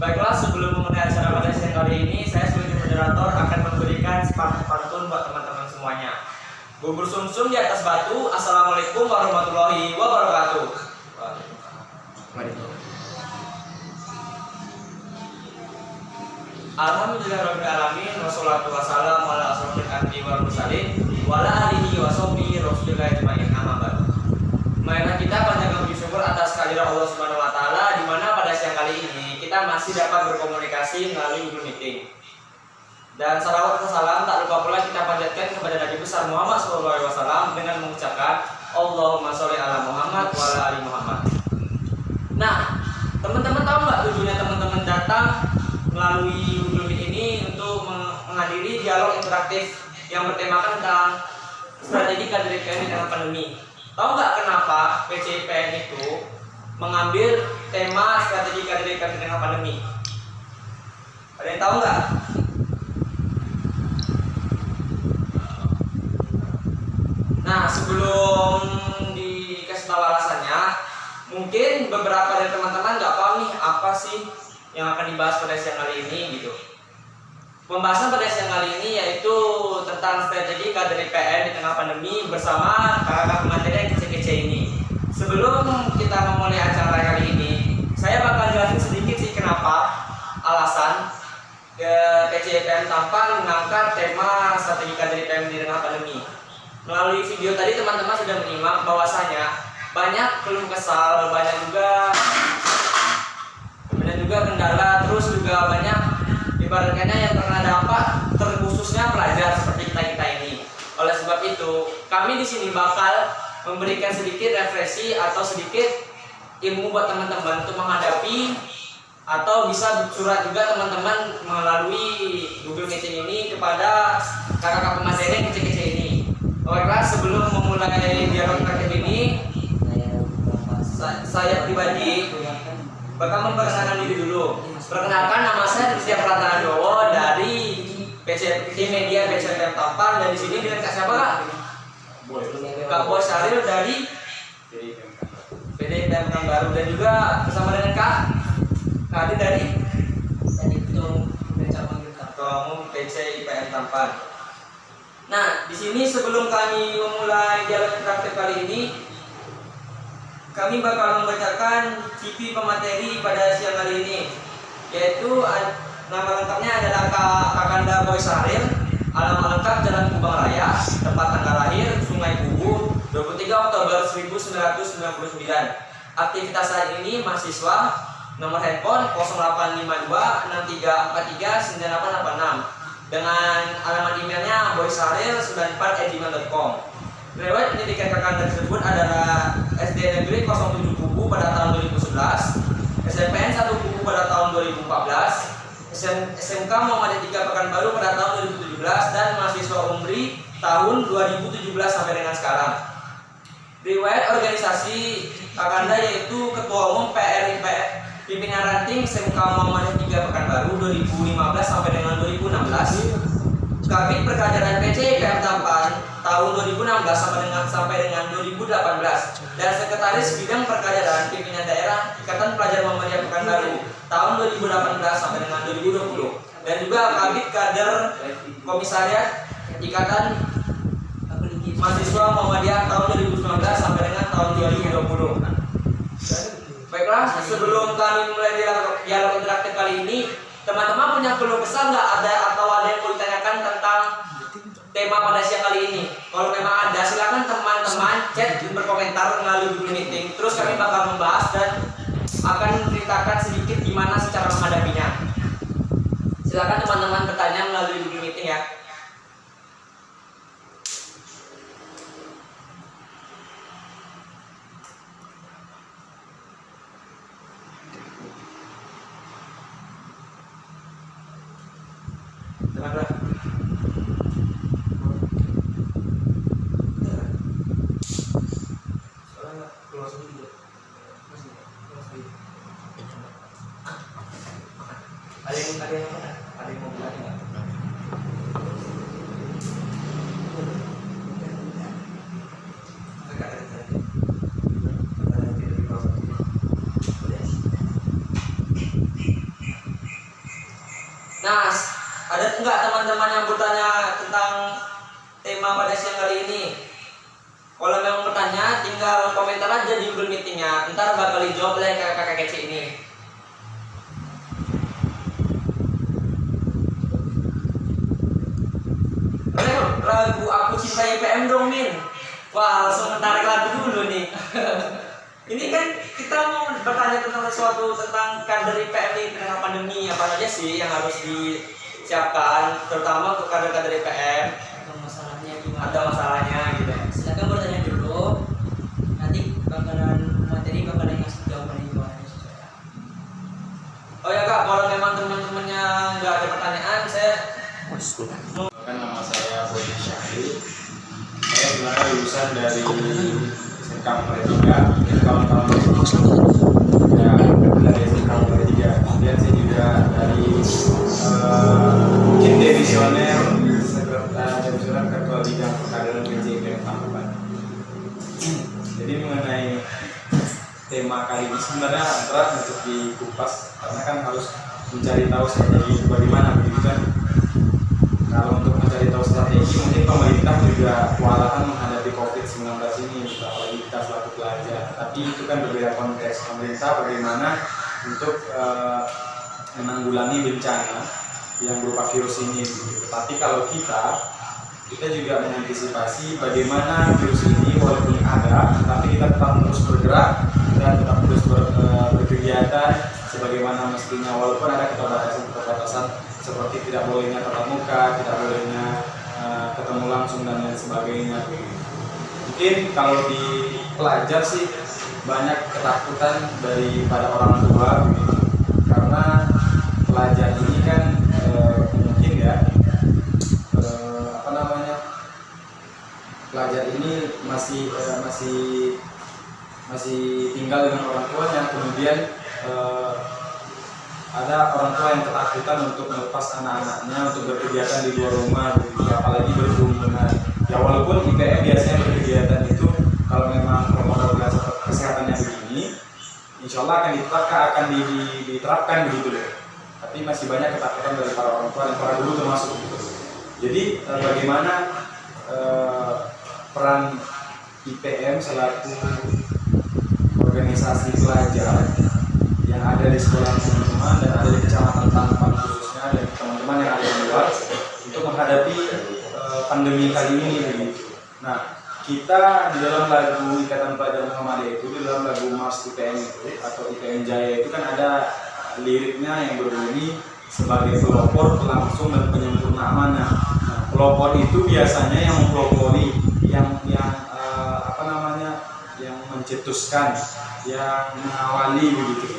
Baiklah, sebelum memulai acara pada siang kali ini, saya sebagai moderator akan memberikan sepatah pantun buat teman-teman semuanya. Bubur sumsum di atas batu. Assalamualaikum warahmatullahi wabarakatuh. Alhamdulillahirrahmanirrahim. Wassalatu wassalamu ala asrofil anbiya'i wal mursalin wa ala alihi wa sahbihi rasulillah ajmain, amma ba'du. Marilah kita panjatkan puji syukur atas kehadiran Allah Subhanahu wa taala, di mana pada siang kali ini kita masih dapat berkomunikasi melalui Google Meeting. Dan salawat dan salam tak lupa pula kita panjatkan kepada Nabi besar Muhammad SAW dengan mengucapkan Allahumma sholli ala Muhammad wa ala ali Muhammad. Nah, teman-teman tahu nggak tujuannya teman-teman datang melalui Google Meet ini untuk menghadiri dialog interaktif yang bertemakan tentang strategi KDRPM di tengah pandemi. Tahu nggak kenapa PCIPN itu mengambil tema strategi KDRPM di tengah pandemi? Ada yang tahu nggak? Nah, sebelum dikasih tahu alasannya, mungkin beberapa dari teman-teman nggak paham nih apa sih yang akan dibahas pada siang kali ini gitu. Pembahasan pada siang kali ini yaitu tentang strategi KDRPM di tengah pandemi bersama kakak materi yang kece-kece ini. Sebelum kita memulai acara kali ini, saya bakal jelasin sedikit sih kenapa alasan PCIPM Tampan mengangkat tema strategi KDRPM di tengah pandemi. Melalui video tadi teman-teman sudah menyimak bahwasanya banyak keluh kesal, banyak juga kendala, terus juga banyak ibaratnya yang terkena dampak terkhususnya pelajar seperti kita ini. Oleh sebab itu, kami di sini bakal memberikan sedikit refleksi atau sedikit ilmu buat teman-teman untuk menghadapi, atau bisa surat juga teman-teman melalui Google Meeting ini kepada kakak-kakak pemateri yang kece-kece ini. Baiklah, sebelum memulai dialog interaktif ini, saya pribadi bakal memperkenalkan diri dulu. Perkenalkan, nama saya Tristia Pratana Dowo dari tim media PCIPM Tampan, dan di sini dengan Kak siapa Kak? Kak Boy Saril dari PDIPM Baru, dan juga bersama dengan Kak Adi dari Ketua Umum PCIPM Tampan. Nah, di sini sebelum kami memulai dialog interaktif kali ini, kami bakal membacakan CV pemateri pada siang kali ini, yaitu nama lengkapnya adalah Kakanda Boy Saril, alamat lengkap Jalan Kubang Raya, tempat tanggal lahir Sungai Bubu, 23 Oktober 1999. Aktivitas saat ini mahasiswa, nomor handphone 0852 6343 9886, dengan alamat emailnya boysaril94@gmail.com. Riwayat pendidikan Kakanda tersebut adalah SD Negeri 07 Kubu pada tahun 2011, SMPN 1 Kubu pada tahun 2014, SMK Muhammadiyah 3 Pekanbaru pada tahun 2017, dan mahasiswa UMRI tahun 2017 sampai dengan sekarang. Riwayat organisasi Kakanda yaitu Ketua Umum PRIP Pimpinan Ranting SMK Muhammadiyah 3 Pekanbaru 2015 sampai dengan 2016. Kabit Perkajaran PCIPM Tampan tahun 2016 sampai dengan 2018, dan Sekretaris Bidang Perkajaran Pimpinan Daerah Ikatan Pelajar Muhammadiyah Pekanbaru tahun 2018 sampai dengan 2020, dan juga Kabit Kader Komisariat Ikatan Mahasiswa Muhammadiyah tahun 2019 sampai dengan tahun 2020. Baiklah, sebelum kami mulai dialog interaktif kali ini, teman-teman punya keluh kesah nggak atau ada yang mau ditanyakan tentang tema pada siang kali ini? Kalau memang ada, silakan teman-teman chat berkomentar melalui Google Meeting. Terus kami bakal membahas dan akan menceritakan sedikit gimana secara menghadapinya. Silakan teman-teman bertanya melalui Google Meeting ya. Ada yang mau bilang nggak? Nah, ada nggak teman-teman yang bertanya tentang tema pada siang kali ini? Kalau memang bertanya, tinggal komentar aja di Google Meeting-nya. Ntar bakal dijawab oleh kakak kece ini. Lagu Aku Cinta IPM dong, Min. Wah, langsung menarik lagu dulu nih. Ini kan kita mau bertanya tentang sesuatu tentang kader IPM di tengah pandemi. Apa aja sih yang harus disiapkan, terutama untuk kader-kader IPM? Atau masalahnya gimana? Ada masalahnya gitu. Silakan bertanya dulu. Nanti materi bakalan ngasih jawaban di bawahnya sesuai. Oh ya kak, kalau memang teman-temannya nggak ada pertanyaan, saya Kan nama saya Boy Syahri. Saya sebenarnya lulusan dari SMK Mumpuni 3. Mungkin kawan-kawan ya dari SMK Mumpuni 3. Kemudian saya juga dari mungkin divisioner divisioner ketua bidang perkaderan PJKM Tangkuban. Jadi mengenai tema kali ini sebenarnya berat untuk dikupas karena kan harus mencari tahu strategi bagaimana begitu kan. Kalau untuk mencari tahu strategi, mungkin pemerintah juga kewalahan menghadapi COVID-19 ini, apalagi kita selaku pelajar. Tapi itu kan berbeda konteks. Pemerintah bagaimana untuk menanggulangi bencana yang berupa virus ini. Tapi kalau kita juga mengantisipasi bagaimana virus ini walaupun ada, tapi kita tetap terus bergerak dan tetap terus berkegiatan sebagaimana mestinya, walaupun ada keterbatasan seperti tidak bolehnya tatap muka, tidak bolehnya ketemu langsung dan lain sebagainya. Mungkin kalau di pelajar sih banyak ketakutan daripada orang tua begitu. Karena pelajar ini kan mungkin ya pelajar ini masih tinggal dengan orang tuanya, kemudian ada orang tua yang ketakutan untuk melepas anak-anaknya untuk berkegiatan di luar rumah, apalagi berkerumunan. Ya walaupun IPM biasanya berkegiatan itu kalau memang protokol kesehatannya begini, insya Allah akan diterapkan begitu loh. Tapi masih banyak ketakutan dari para orang tua dan para guru termasuk. Jadi bagaimana peran IPM selaku organisasi pelajar yang ada di sekolah teman-teman dan ada di kecamatan Tangkuban khususnya dan teman-teman yang ada di luar untuk menghadapi pandemi kali ini begitu. Nah, kita di dalam lagu Ikatan Pelajar Muhammadiyah itu, di dalam lagu Mars IPM itu atau IPM Jaya itu kan ada liriknya yang berbunyi sebagai pelopor, pelangsung dan penyempurna amanah. Nah, pelopor itu biasanya yang mempelopori, yang mencetuskan, yang mengawali begitu.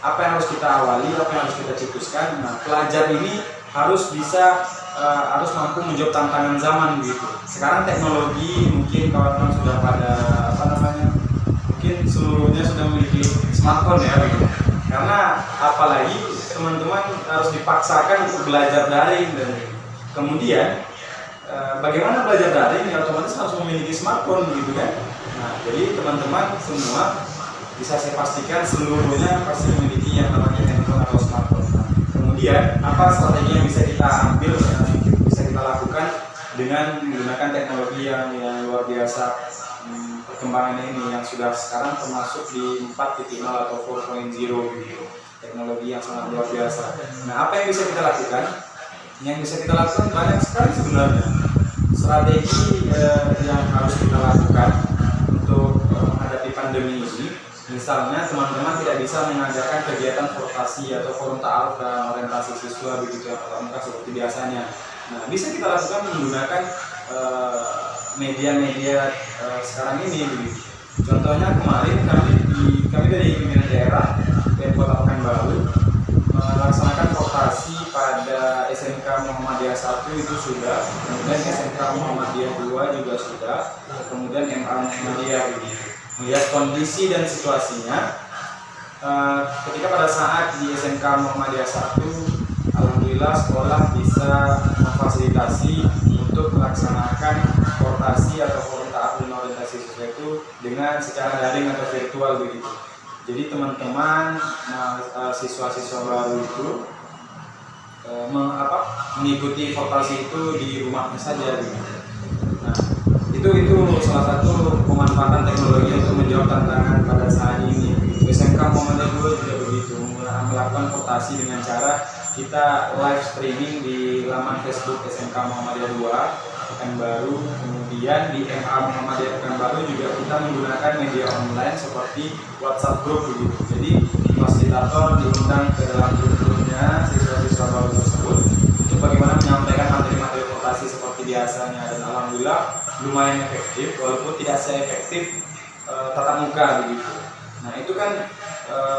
Apa yang harus kita awali, apa yang harus kita cetuskan. Nah, pelajar ini harus mampu menjawab tantangan zaman gitu. Sekarang teknologi mungkin kawan-kawan sudah pada mungkin seluruhnya sudah memiliki smartphone ya gitu. Karena apalagi teman-teman harus dipaksakan untuk belajar daring dan kemudian bagaimana belajar daring ya otomatis harus memiliki smartphone gitu kan. Nah, jadi teman-teman semua bisa saya pastikan seluruhnya pasti memiliki yang namanya handphone atau smartphone. Nah, kemudian apa strategi yang bisa kita ambil, yang bisa kita lakukan dengan menggunakan teknologi yang luar biasa perkembangannya ini yang sudah sekarang termasuk di 4.0 atau 4.0 gitu. Teknologi yang sangat luar biasa. Nah, apa yang bisa kita lakukan? Yang bisa kita lakukan banyak sekali sebenarnya. Strategi yang harus kita lakukan untuk menghadapi pandemi ini, misalnya teman-teman tidak bisa mengajarkan kegiatan portasi atau forum ta'aruf dan orientasi siswa begitu yang tatap muka seperti biasanya. Nah, bisa kita lakukan menggunakan media-media sekarang ini begitu. Contohnya kemarin kami dari pimpinan daerah dan Kota Pekanbaru melaksanakan portasi pada SMK Muhammadiyah 1 itu sudah, kemudian SMK Muhammadiyah 2 juga sudah, kemudian MA Muhammadiyah begitu. Melihat kondisi dan situasinya, ketika pada saat di SMK Muhammadiyah 1, alhamdulillah sekolah bisa memfasilitasi untuk melaksanakan portasi atau forum ta'aruf dan orientasi siswa itu dengan secara daring atau virtual begitu. Jadi teman-teman siswa-siswa baru itu mengikuti vokasi itu di rumahnya saja gitu. Nah, itu salah satu pemanfaatan teknologi untuk menjawab tantangan pada saat ini. SMK Muhammadiyah 2 juga begitu, melakukan vokasi dengan cara kita live streaming di laman Facebook SMK Muhammadiyah 2 Pekanbaru, kemudian di MA Muhammadiyah Pekanbaru juga kita menggunakan media online seperti WhatsApp group begitu. Jadi fasilitator diundang ke dalam grupnya siswa-siswa baru tersebut untuk bagaimana menyampaikan materi-materi vokasi seperti biasanya, dan alhamdulillah lumayan efektif walaupun tidak se-efektif tatap muka begitu. Nah itu kan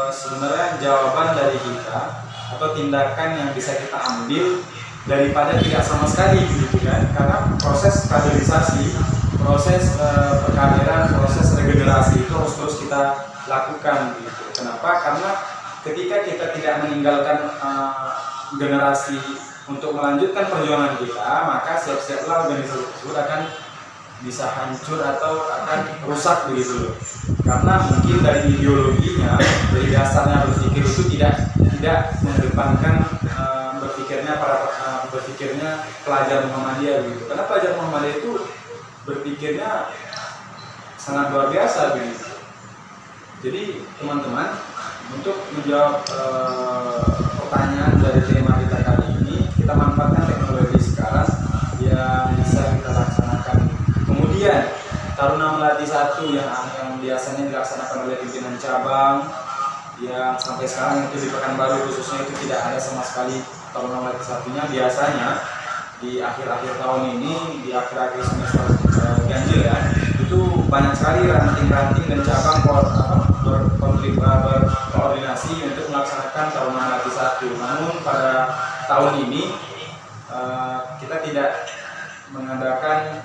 sebenarnya jawaban dari kita atau tindakan yang bisa kita ambil daripada tidak sama sekali gitu kan, karena proses kaderisasi, proses perkaderan, proses regenerasi itu harus terus kita lakukan gitu. Kenapa? Karena ketika kita tidak meninggalkan generasi untuk melanjutkan perjuangan kita, maka siap-siaplah organisasi tersebut akan bisa hancur atau akan rusak begitu loh. Karena mungkin dari ideologinya, dari dasarnya berpikir itu tidak mengedepankan berpikirnya pelajar Muhammadiyah gitu. Karena pelajar Muhammadiyah itu berpikirnya sangat luar biasa begitu. Jadi teman-teman, untuk menjawab pertanyaan dari tema kita kali ini, kita manfaatkan teknologi sekarang yang bisa kita laksanakan. Kemudian Taruna Melati 1 yang biasanya dilaksanakan oleh pimpinan cabang, yang sampai sekarang itu di Pekanbaru khususnya itu tidak ada sama sekali Taruna Melati 1-nya. Biasanya di akhir-akhir tahun ini, di akhir-akhir semester ganjil ya, itu banyak sekali ranting-ranting dan cabang berkoordinasi untuk melaksanakan Taruna Melati 1. Namun pada tahun ini kita tidak mengadakan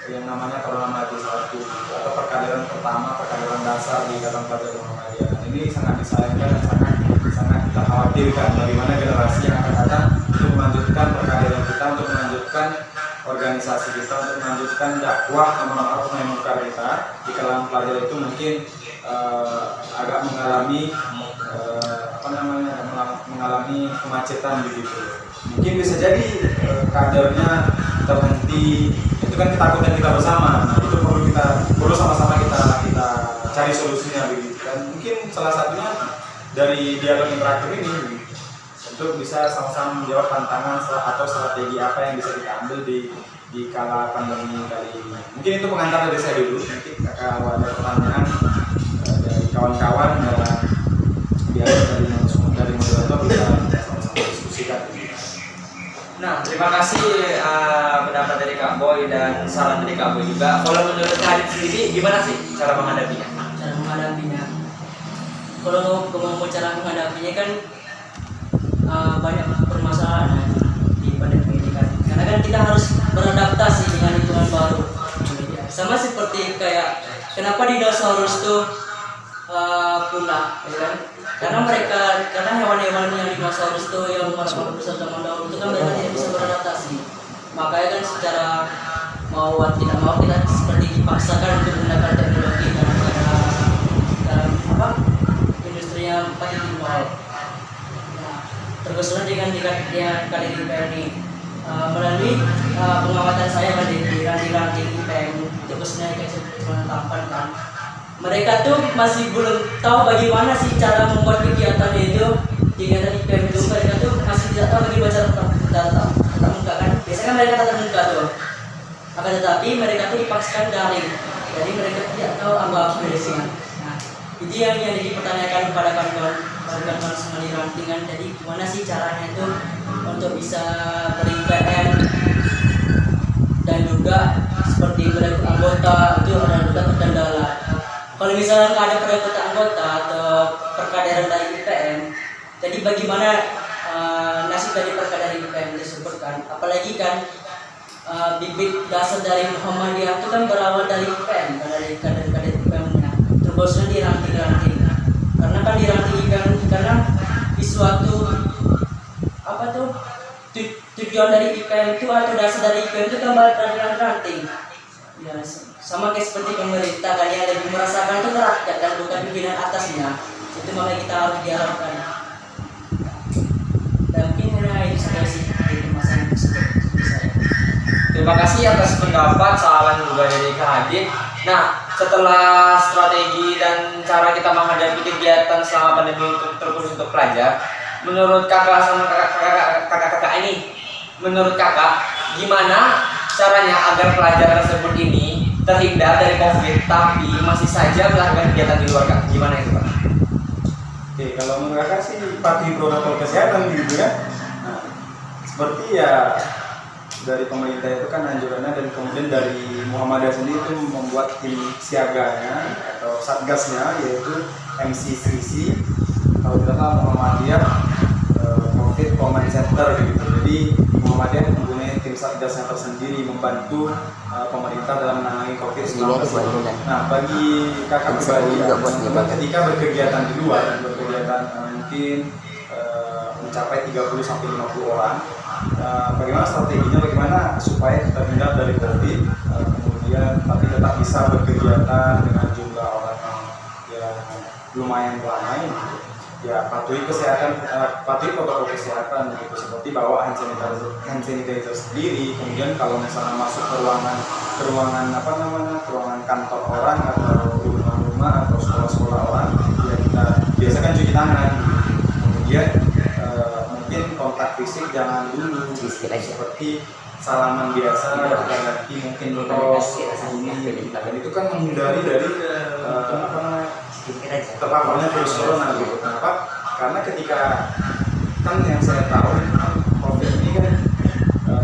yang namanya Taruna Melati 1 atau perkaderan pertama, perkaderan dasar di dalam pelajar Muhammadiyah. Ini sangat disayangkan dan sangat kita khawatirkan bagaimana generasi yang akan datang untuk melanjutkan perkaderan kita, untuk melanjutkan organisasi kita, untuk melanjutkan dakwah amar ma'ruf nahi munkar kita di kalangan pelajar itu mungkin agak mengalami mengalami kemacetan begitu. Mungkin bisa jadi kadernya terhenti. Itu kan ketakutan kita bersama. Nah, itu perlu sama-sama kita cari solusinya begitu. Dan mungkin salah satunya dari dialog interaktif ini untuk bisa sama-sama menjawab tantangan atau strategi apa yang bisa kita ambil di kala pandemi kali ini. Mungkin itu pengantar dari saya dulu. Nanti kalau ada pertanyaan dari kawan-kawan dan biar dari moderator bisa sama-sama diskusikan. Nah, terima kasih pendapat dari Kak Boy dan saran dari Kak Boy juga. Kalau menurut Kak Adit sendiri, gimana sih cara menghadapinya? Cara menghadapinya, kalau mau cara menghadapinya kan banyak permasalahan di pendidikan. Karena kan kita harus beradaptasi dengan lingkungan baru. Sama seperti kayak kenapa dinosaurus tuh punah, ya kan? Karena hewan-hewan yang dinosaurus itu yang bersama zaman dahulu itu kan mereka tidak bisa beradaptasi. Makanya kan secara mau tidak mau kita seperti dipaksakan untuk menggunakan teknologi dalam industri yang 4.0. Nah, terkesudah dengan kali di IPM ini melalui pengamatan saya kan di ranting IPM itu khususnya kayak tampan kan. Mereka tuh masih belum tahu bagaimana sih cara membuat kegiatan itu IPM itu. Mereka tuh masih tidak tahu bagaimana cara tatap muka kan. Biasanya kan mereka tatap muka tuh. Akan tetapi mereka tuh dipaksakan daring. Jadi mereka tidak tahu apa di sini. Nah, itu yang dipertanyakan kepada kawan-kawan semua di rantingan. Jadi gimana sih caranya itu untuk bisa ber-IPM dan juga seperti merekrut anggota itu ada kendala. Kalau misalnya nggak ada perekrutan anggota atau perkaderan dari IPM, jadi bagaimana nasib dari perkaderan IPM tersebut kan? Apalagi kan bibit dasar dari Muhammadiyah itu kan berawal dari IPM, dari kader-kader IPM-nya, terusnya di ranting-ranting. Karena kan di ranting IPM, karena di suatu tujuan dari IPM itu atau dasar dari IPM itu kan balik dari ranting. Ya, sama kayak seperti pemerintah kan yang lebih merasakan itu rakyat dan bukan pimpinan atasnya. Itu makanya kita harus diharapkan. Dan mungkin itu Terima kasih atas pendapat, saran juga dari Kak Adit. Nah, setelah strategi dan cara kita menghadapi kegiatan selama pandemi terkhusus untuk pelajar, menurut kakak sama kakak ini, menurut kakak gimana caranya agar pelajar tersebut ini terhindar dari COVID tapi masih saja melakukan kegiatan di luar, Kak? Gimana itu, Pak? Oke, kalau menurut kakak sih patuhi protokol kesehatan gitu ya. Nah, seperti ya dari pemerintah itu kan anjurannya, dan kemudian dari Muhammadiyah sendiri itu membuat tim siaganya atau satgasnya, yaitu MCCC, kalau tidak salah Muhammadiyah COVID Command Center gitu. Jadi Muhammadiyah mempunyai tim satgasnya tersendiri membantu pemerintah dalam menangani COVID-19. Nah, bagi kakak pribadi ketika berkegiatan di luar, mungkin mencapai 30-50 orang, bagaimana strateginya, bagaimana supaya kita terhindar dari COVID, kemudian tapi tetap bisa berkegiatan dengan jumlah orang yang lumayan ramai, ya patuhi kesehatan, patuhi protokol kesehatan gitu, seperti bawa hand sanitizer sendiri. Kemudian kalau misalnya masuk ke ruangan kantor orang atau rumah-rumah atau sekolah-sekolah orang, ya kita biasakan cuci tangan gitu. Kemudian mungkin kontak fisik jangan dulu gitu, seperti salaman biasa, ganti mungkin tos ini, dan itu kan menghindari dari terpaparnya virus corona gitu. Kenapa? Karena ketika kan yang saya tahu kan COVID ini kan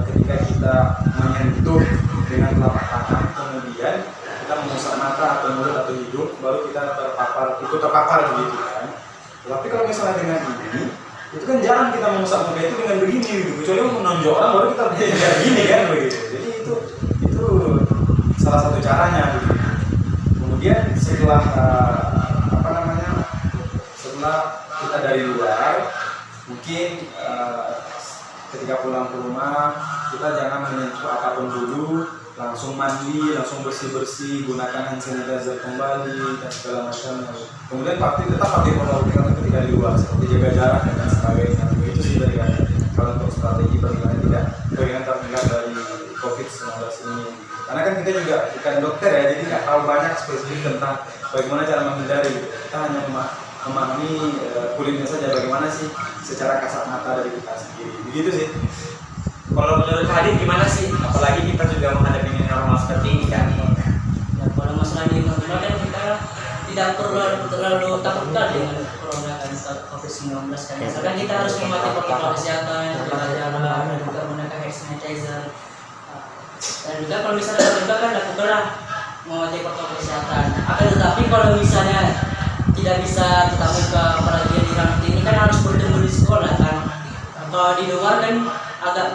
ketika kita menyentuh dengan telapak tangan, kemudian kita mengusap mata atau mulut atau hidung, baru kita terpapar gitu kan. Tapi kalau misalnya dengan ini, itu kan jarang kita mengusap muka itu dengan begini gitu, kecuali menonjol orang baru kita begini kan begitu. Jadi itu salah satu caranya gitu. Kemudian setelah setelah kita dari luar, mungkin ketika pulang ke rumah kita jangan menyentuh apapun dulu, langsung mandi, langsung bersih-bersih, gunakan hand sanitizer kembali dan segala macamnya. Kemudian tetap pakai protokol kesehatan ketika di luar, seperti jaga jarak dan sebagainya. Itu sih dari kalau untuk strategi bagaimana terhindar dari COVID-19 ini. Karena kan kita juga bukan dokter ya, jadi nggak tahu banyak spesifik tentang bagaimana cara menghindari. Kita hanya memahami kulitnya saja, bagaimana sih secara kasat mata dari kita sendiri. Begitu sih. Kalau menurut Hadid gimana sih? Apalagi kita juga menghadapi new normal seperti ini kan. Ya, kalau masalah new normal kan kita tidak perlu terlalu takutkan dengan corona dan COVID-19 kan. Misalkan kita harus mematuhi protokol kesehatan, jaga jarak, dan juga menggunakan hand sanitizer. Dan juga kalau misalnya juga kan lakukanlah mematuhi protokol kesehatan. Akan tetapi kalau misalnya tidak bisa tetap muka, apalagi yang di ranting ini kan harus bertemu di sekolah kan. Kalau di luar kan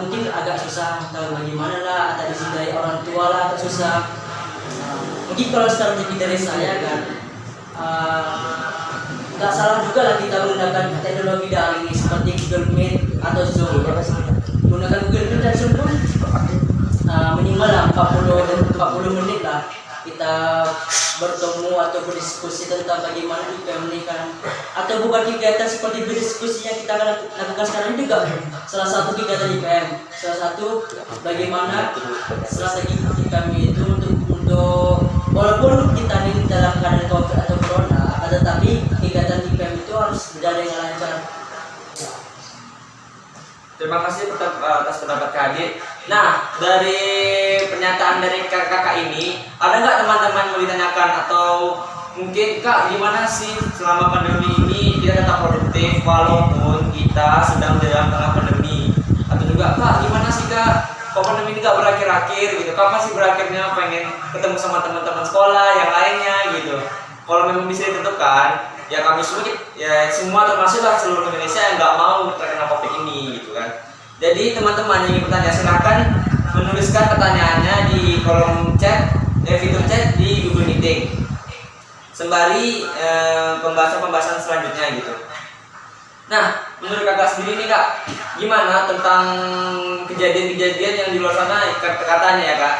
mungkin agak susah, atau bagaimana lah, atau disindai orang tua lah, agak susah. Mungkin kalau strategi dari saya kan nggak salah juga lah kita menggunakan teknologi daring ini seperti Google Meet atau Zoom. Menggunakan Google Meet dan Zoom pun minimal lah 40 menit lah kita bertemu atau berdiskusi tentang bagaimana IPM ini kan, atau bukan kegiatan seperti berdiskusi yang kita lakukan sekarang ini juga salah satu kegiatan IPM. Salah satu bagaimana strategi kami itu untuk walaupun kita ini dalam keadaan COVID atau corona, tetapi kegiatan IPM itu harus berjalan dengan lancar. Terima kasih atas pendapat Kak Adit. Nah, dari pernyataan dari kakak ini, ada nggak teman-teman mau ditanyakan atau mungkin Kak gimana sih selama pandemi ini kita tetap produktif walaupun kita sedang dalam tengah pandemi? Atau juga Kak gimana sih Kak, kok pandemi ini nggak berakhir-akhir gitu? Kapan sih berakhirnya? Pengen ketemu sama teman-teman sekolah yang lainnya gitu. Kalau memang bisa ditentukan, ya kami semua termasuklah seluruh Indonesia yang nggak mau terkena COVID ini gitu kan. Jadi teman-teman yang ingin bertanya silahkan menuliskan pertanyaannya di kolom chat, fitur chat di Google Meeting sembari pembahasan selanjutnya gitu. Nah, menurut kakak sendiri nih Kak, gimana tentang kejadian-kejadian yang di luar sana? Katanya ya Kak,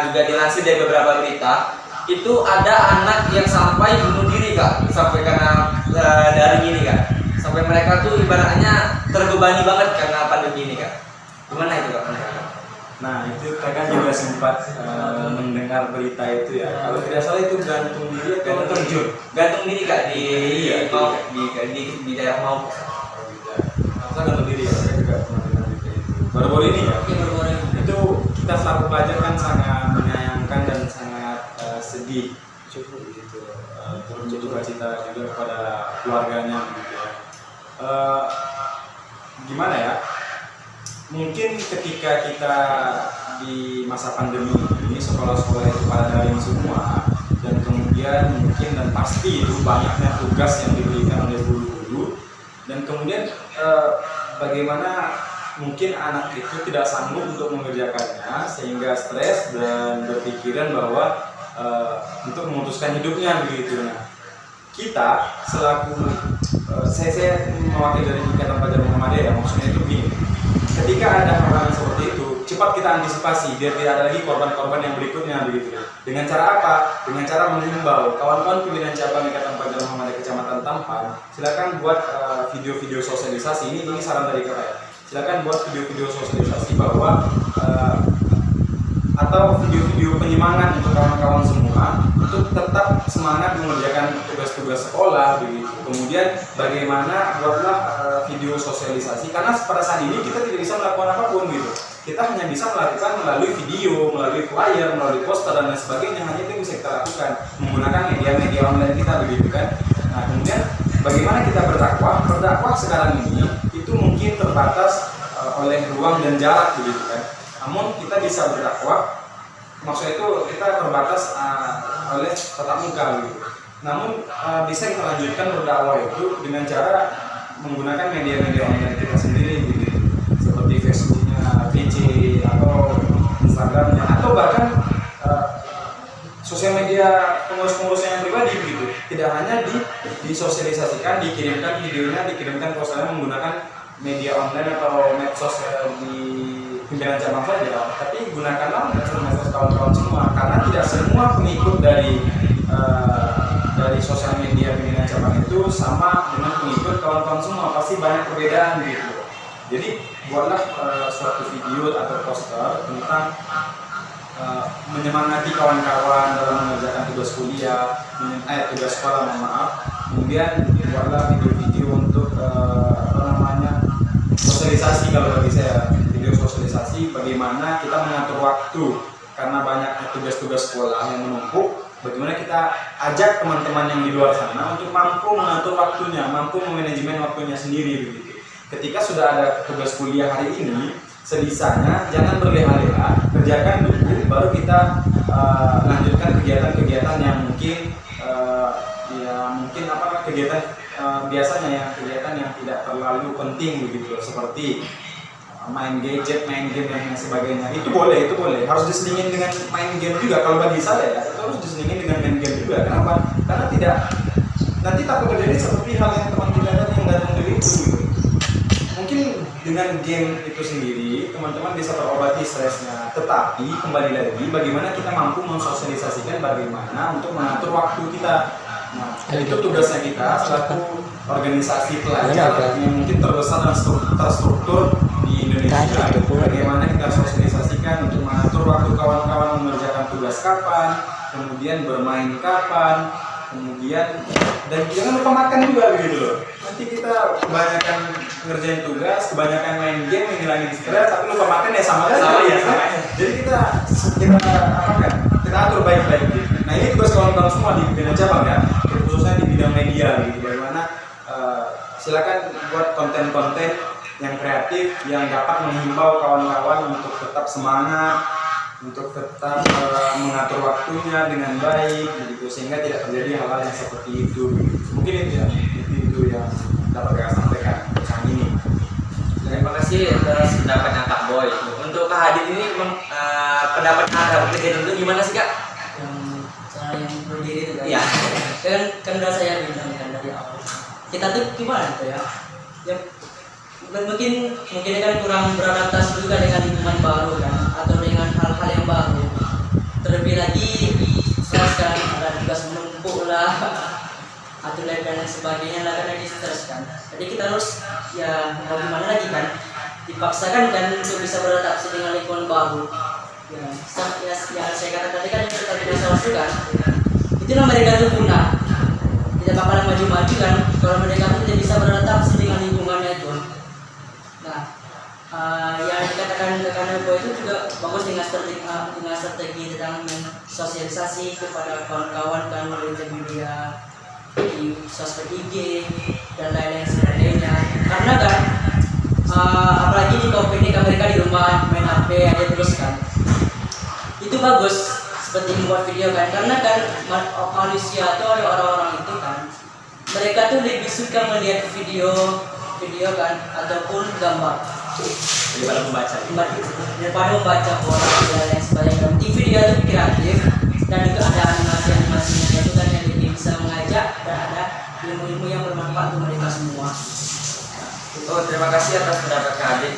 juga dilansir dari beberapa berita, itu ada anak yang sampai bunuh diri Kak, sampai karena daring ini Kak, sampai mereka tuh ibaratnya terbebani banget karena pandemi ini Kak. Gimana itu Kak? Nah itu kakak juga sempat mendengar berita itu ya. Kalau tidak salah itu gantung diri atau terjun. Gantung diri kak di Iya, mau di daerah mau. Saya gantung diri ya. Saya juga pernah dengar berita itu. Baru-baru ini ya. Iya baru-baru ini. Itu kita selaku pelajar kan sangat menyayangkan dan sangat sedih. Gitu. Turut berduka cita juga kepada keluarganya gitu ya. Gimana ya? Mungkin ketika kita di masa pandemi ini sekolah-sekolah itu pada daring semua, dan kemudian mungkin dan pasti itu banyaknya tugas yang diberikan oleh guru-guru, dan kemudian bagaimana mungkin anak itu tidak sanggup untuk mengerjakannya sehingga stres dan berpikiran bahwa untuk memutuskan hidupnya begitu. Nah, kita selaku saya mewakili dari Ikatan Pelajar Muhammadiyah ya, maksudnya itu begini, ketika ada hal-hal seperti itu cepat kita antisipasi biar tidak ada lagi korban-korban yang berikutnya begitu. Dengan cara apa? Dengan cara menghimbau kawan-kawan pimpinan cabang Ikatan Pelajar Muhammadiyah Kecamatan Tampan, silakan buat video-video sosialisasi. Ini saran dari saya, silakan buat video-video sosialisasi bahwa atau video-video penyemangat untuk kawan-kawan semua untuk tetap semangat mengerjakan tugas-tugas sekolah begitu. Kemudian bagaimana buatlah video sosialisasi, karena pada saat ini kita tidak bisa melakukan apapun gitu. Kita hanya bisa melakukan melalui video, melalui flyer, melalui poster dan lain sebagainya. Hanya itu yang bisa kita lakukan menggunakan media-media online kita begitu kan. Nah kemudian bagaimana kita berdakwah? Berdakwah sekarang ini itu mungkin terbatas oleh ruang dan jarak begitu kan. Namun kita bisa berdakwah, maksudnya itu kita terbatas oleh tatap muka gitu. Namun bisa kita lanjutkan berdakwah itu dengan cara menggunakan media-media online kita sendiri gitu, seperti Facebooknya VC atau Instagramnya atau bahkan sosial media pengurus-pengurus yang pribadi begitu. Tidak hanya disosialisasikan, dikirimkan videonya, dikirimkan posternya menggunakan media online atau medsos di pimpinan cabang saja, tapi gunakanlah medsos kawan-kawan semua, karena tidak semua pengikut dari sosial media pimpinan cabang itu sama dengan pengikut kawan-kawan semua, pasti banyak perbedaan gitu. Jadi buatlah suatu video atau poster tentang menyemangati kawan-kawan dalam mengerjakan tugas kuliah, tugas sekolah, mohon maaf. Kemudian buatlah video-video untuk sosialisasi, kalau bagi saya video sosialisasi bagaimana kita mengatur waktu karena banyaknya tugas-tugas sekolah yang menumpuk. Bagaimana kita ajak teman-teman yang di luar sana untuk mampu mengatur waktunya, mampu memanajemen waktunya sendiri begitu. Ketika sudah ada tugas kuliah hari ini, sebisanya jangan berleha-leha, kerjakan dulu, baru kita lanjutkan kegiatan-kegiatan yang mungkin kegiatan biasanya yang kegiatan yang tidak terlalu penting begitu, seperti main gadget, main game dan lain sebagainya. Itu boleh, harus diselingin dengan main game juga. Kalau bagi saya ya, itu harus diselingin dengan main game juga. Kenapa? Karena tidak, nanti takut terjadi seperti hal yang teman kita tadi yang datang dari itu gitu. Mungkin dengan game itu sendiri teman-teman bisa terobati stresnya, tetapi kembali lagi bagaimana kita mampu mensosialisasikan bagaimana untuk mengatur waktu kita. Nah, itu tugasnya kita selaku organisasi pelajar yang mungkin terbesar dan terstruktur di Indonesia. Bagaimana kita sosialisasikan untuk mengatur waktu kawan-kawan mengerjakan tugas kapan, kemudian bermain kapan, kemudian dan jangan lupa makan juga begitu loh. Nanti kita kebanyakan ngerjain tugas, kebanyakan main game, menghilangin stres, tapi lupa makan ya sama ya. Jadi kita atur baik-baik gitu. Nah ini tugas kawan-kawan semua di pimpinan cabang ya, khususnya di bidang media gitu. Bagaimana silakan buat konten-konten yang kreatif yang dapat menghimbau kawan-kawan untuk tetap semangat, untuk tetap mengatur waktunya dengan baik begitu, sehingga tidak terjadi hal-hal yang seperti itu. Mungkin itu yang dapat saya sampaikan saat ini. Terima kasih atas pendapatnya Kak Boy. Untuk Kak Hadid ini pendapat terhadap kejadian itu gimana sih Kak? Yang berdiri itu kan? Iya. Kan udah saya bilang kan dari awal. Kita tuh gimana tuh ya? Ya mungkin kan kurang beradaptasi juga dengan lingkungan baru kan, atau dengan hal-hal yang baru. Terlebih lagi sekarang ada tugas menumpuk lah, atau dan sebagainya lah, karena di stres kan. Jadi kita harus ya mau gimana lagi kan? dipaksakan kan untuk bisa beradaptasi dengan lingkungan baru. Ya, yang saya katakan tadi kan yang kita tidak bisa masukkan, itulah mereka tuh punah, tidak bakalan maju-maju kan kalau mereka tuh tidak bisa beradaptasi dengan lingkungannya itu. Nah, yang dikatakan rekan Ebo itu juga bagus dengan strategi tentang sosialisasi kepada kawan-kawan kan melalui media di sosmed IG dan lain-lain sebagainya. Karena kan apalagi di COVID ini kan mereka di rumah main HP aja terus kan. Itu bagus seperti membuat video kan, karena kan manusia atau orang-orang itu kan mereka tuh lebih suka melihat video kan ataupun gambar daripada membaca pola dan lain sebagainya. Di video itu kreatif dan juga ada animasinya itu kan yang lebih bisa mengajak dan ada ilmu-ilmu yang bermanfaat untuk mereka semua. Oh, terima kasih atas pendapat Kak Adik.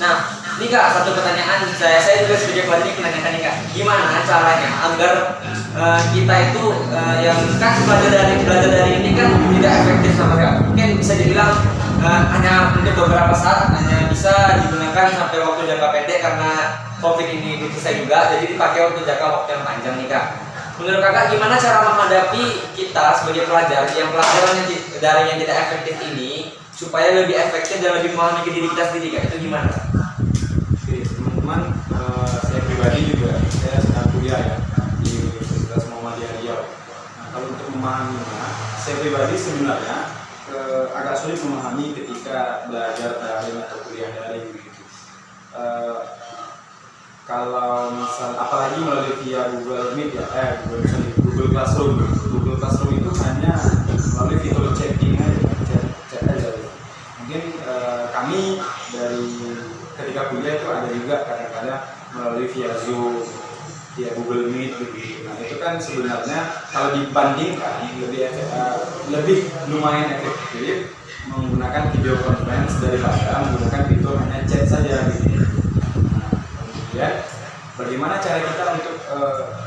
Nah, ini Kak, satu pertanyaan saya juga sedikit banyak menanyakan nih Kak, gimana caranya agar kita itu yang kan belajar dari ini kan tidak efektif sama Kak. Mungkin bisa dibilang hanya untuk beberapa saat, hanya bisa digunakan sampai waktu jangka pendek karena COVID ini selesai juga, jadi dipakai untuk jangka waktu yang panjang nih Kak. Menurut Kakak gimana cara menghadapi kita sebagai pelajar yang pelajaran daring yang tidak efektif ini supaya lebih efektif dan lebih memahami diri kita sendiri Kak? Itu gimana? Oke, teman-teman, saya pribadi juga saya sedang kuliah ya di Universitas Muhammadiyah Riau. Nah, kalau untuk memahaminya, saya pribadi sebenarnya agak sulit memahami ketika belajar daring atau kuliah daring gitu. Kalau misal apalagi melalui via Google Meet ya, Google Classroom. Google Classroom itu hanya melalui fitur chatting chat aja. Mungkin kami dari ketika kuliah itu ada juga kadang-kadang melalui via Zoom, via Google Meet begitu. Nah itu kan sebenarnya kalau dibandingkan lebih lumayan efektif menggunakan video conference daripada menggunakan fitur hanya chat saja gitu. Nah, kemudian bagaimana cara kita untuk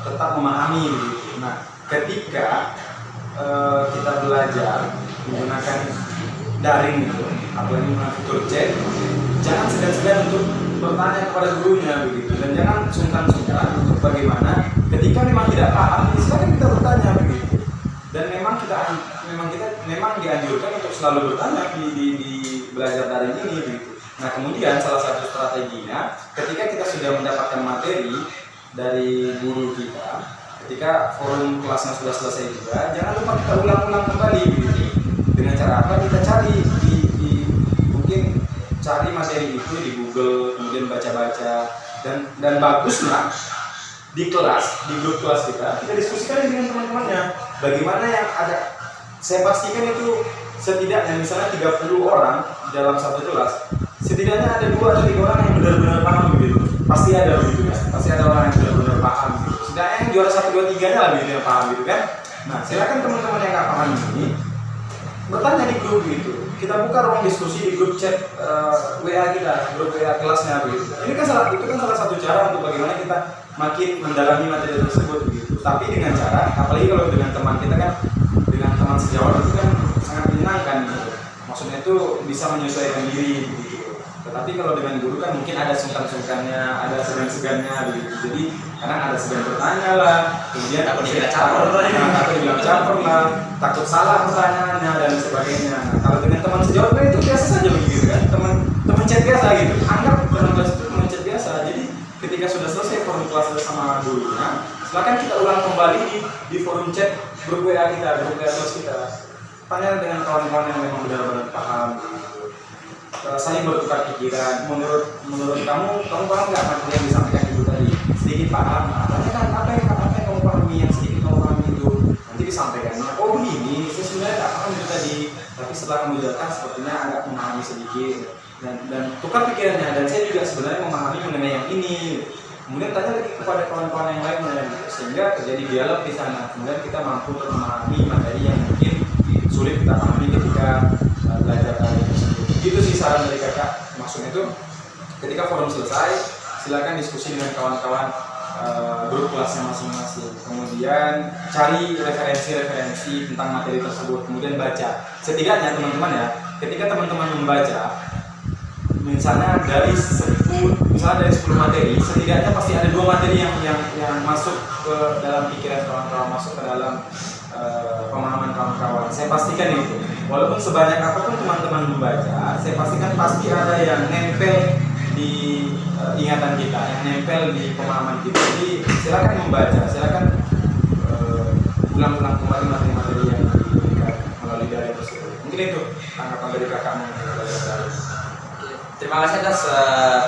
tetap memahami begitu. Nah ketika kita belajar menggunakan daring itu, apalagi menggunakan fitur chat, jangan segan-segan untuk bertanya kepada gurunya begitu, dan jangan sungkan-sungkan untuk bagaimana ketika memang tidak paham, silakan kita bertanya begitu. Dan memang dianjurkan untuk selalu bertanya di belajar daring ini begitu. Nah kemudian salah satu strateginya ketika kita sudah mendapatkan materi dari guru kita, ketika forum kelasnya sudah selesai juga, jangan lupa kita ulang-ulang kembali begitu. Dengan cara apa? Kita cari mungkin cari materi itu di Google, kemudian baca-baca, dan baguslah di kelas, di grup kelas kita diskusikan dengan teman-temannya. Bagaimana yang ada, saya pastikan itu setidaknya misalnya 30 orang dalam satu kelas, setidaknya ada 2 atau 3 orang yang benar-benar paham begitu. Pasti ada begitu kan? Pasti ada orang yang benar-benar paham gitu. Setidaknya yang juara 1, 2, 3-nya lah begitu yang paham gitu kan. Nah silakan teman-teman yang nggak paham ini bertanya di grup gitu. Kita buka ruang diskusi di grup chat WA kita, grup WA kelasnya begitu. Itu kan salah satu cara untuk bagaimana kita makin mendalami materi tersebut begitu. Tapi dengan cara, apalagi kalau dengan teman kita kan, dengan teman sejawat itu kan sangat menyenangkan gitu. Maksudnya itu bisa menyesuaikan diri begitu. Tetapi kalau dengan guru kan mungkin ada sungkan-sungkannya, ada segan-segannya begitu. Jadi kadang ada segan bertanya lah, kemudian takut dibilang caper lah, takut salah pertanyaannya dan sebagainya. Nah, kalau dengan teman sejawat kan itu biasa saja begitu kan, teman chat biasa gitu. Anggap teman kelas itu teman chat biasa. Jadi ketika sudah selesai forum kelas bersama gurunya, silakan kita ulang kembali di forum chat grup WA kita, grup WA kelas kita. Tanya dengan kawan-kawan yang memang benar-benar paham gitu. Saling bertukar pikiran. Menurut kamu paham nggak materi yang disampaikan itu tadi? Sedikit paham. Tanyakan apa yang kamu pahami, yang sedikit kamu pahami itu. Nanti disampaikannya, oh begini, saya sebenarnya nggak paham itu tadi. Tapi setelah kamu jelaskan, sepertinya agak memahami sedikit. Dan tukar pikirannya. Dan saya juga sebenarnya memahami mengenai yang ini. Kemudian tanya lagi kepada kawan-kawan yang lainnya, sehingga terjadi dialog di sana. Kemudian kita mampu untuk memahami materi yang mungkin sulit kita pahami ketika belajar tadi tersebut. Itu sih saran dari kakak. Maksudnya itu ketika forum selesai, silakan diskusi dengan kawan-kawan grup kelasnya masing-masing. Kemudian cari referensi tentang materi tersebut. Kemudian baca. Setidaknya teman-teman ya, ketika teman-teman membaca, misalnya dari 10 materi, setidaknya pasti ada 2 materi yang masuk ke dalam pikiran kawan-kawan, masuk ke dalam pemahaman kawan-kawan. Saya pastikan itu. Walaupun sebanyak apapun teman-teman membaca, saya pastikan pasti ada yang nempel di ingatan kita, yang nempel di pemahaman kita. Jadi silakan membaca, silakan ulang-ulang kembali materi-materi yang diberikan melalui daring tersebut. Mungkin itu tanggapan dari kakakmu. Terima kasih atas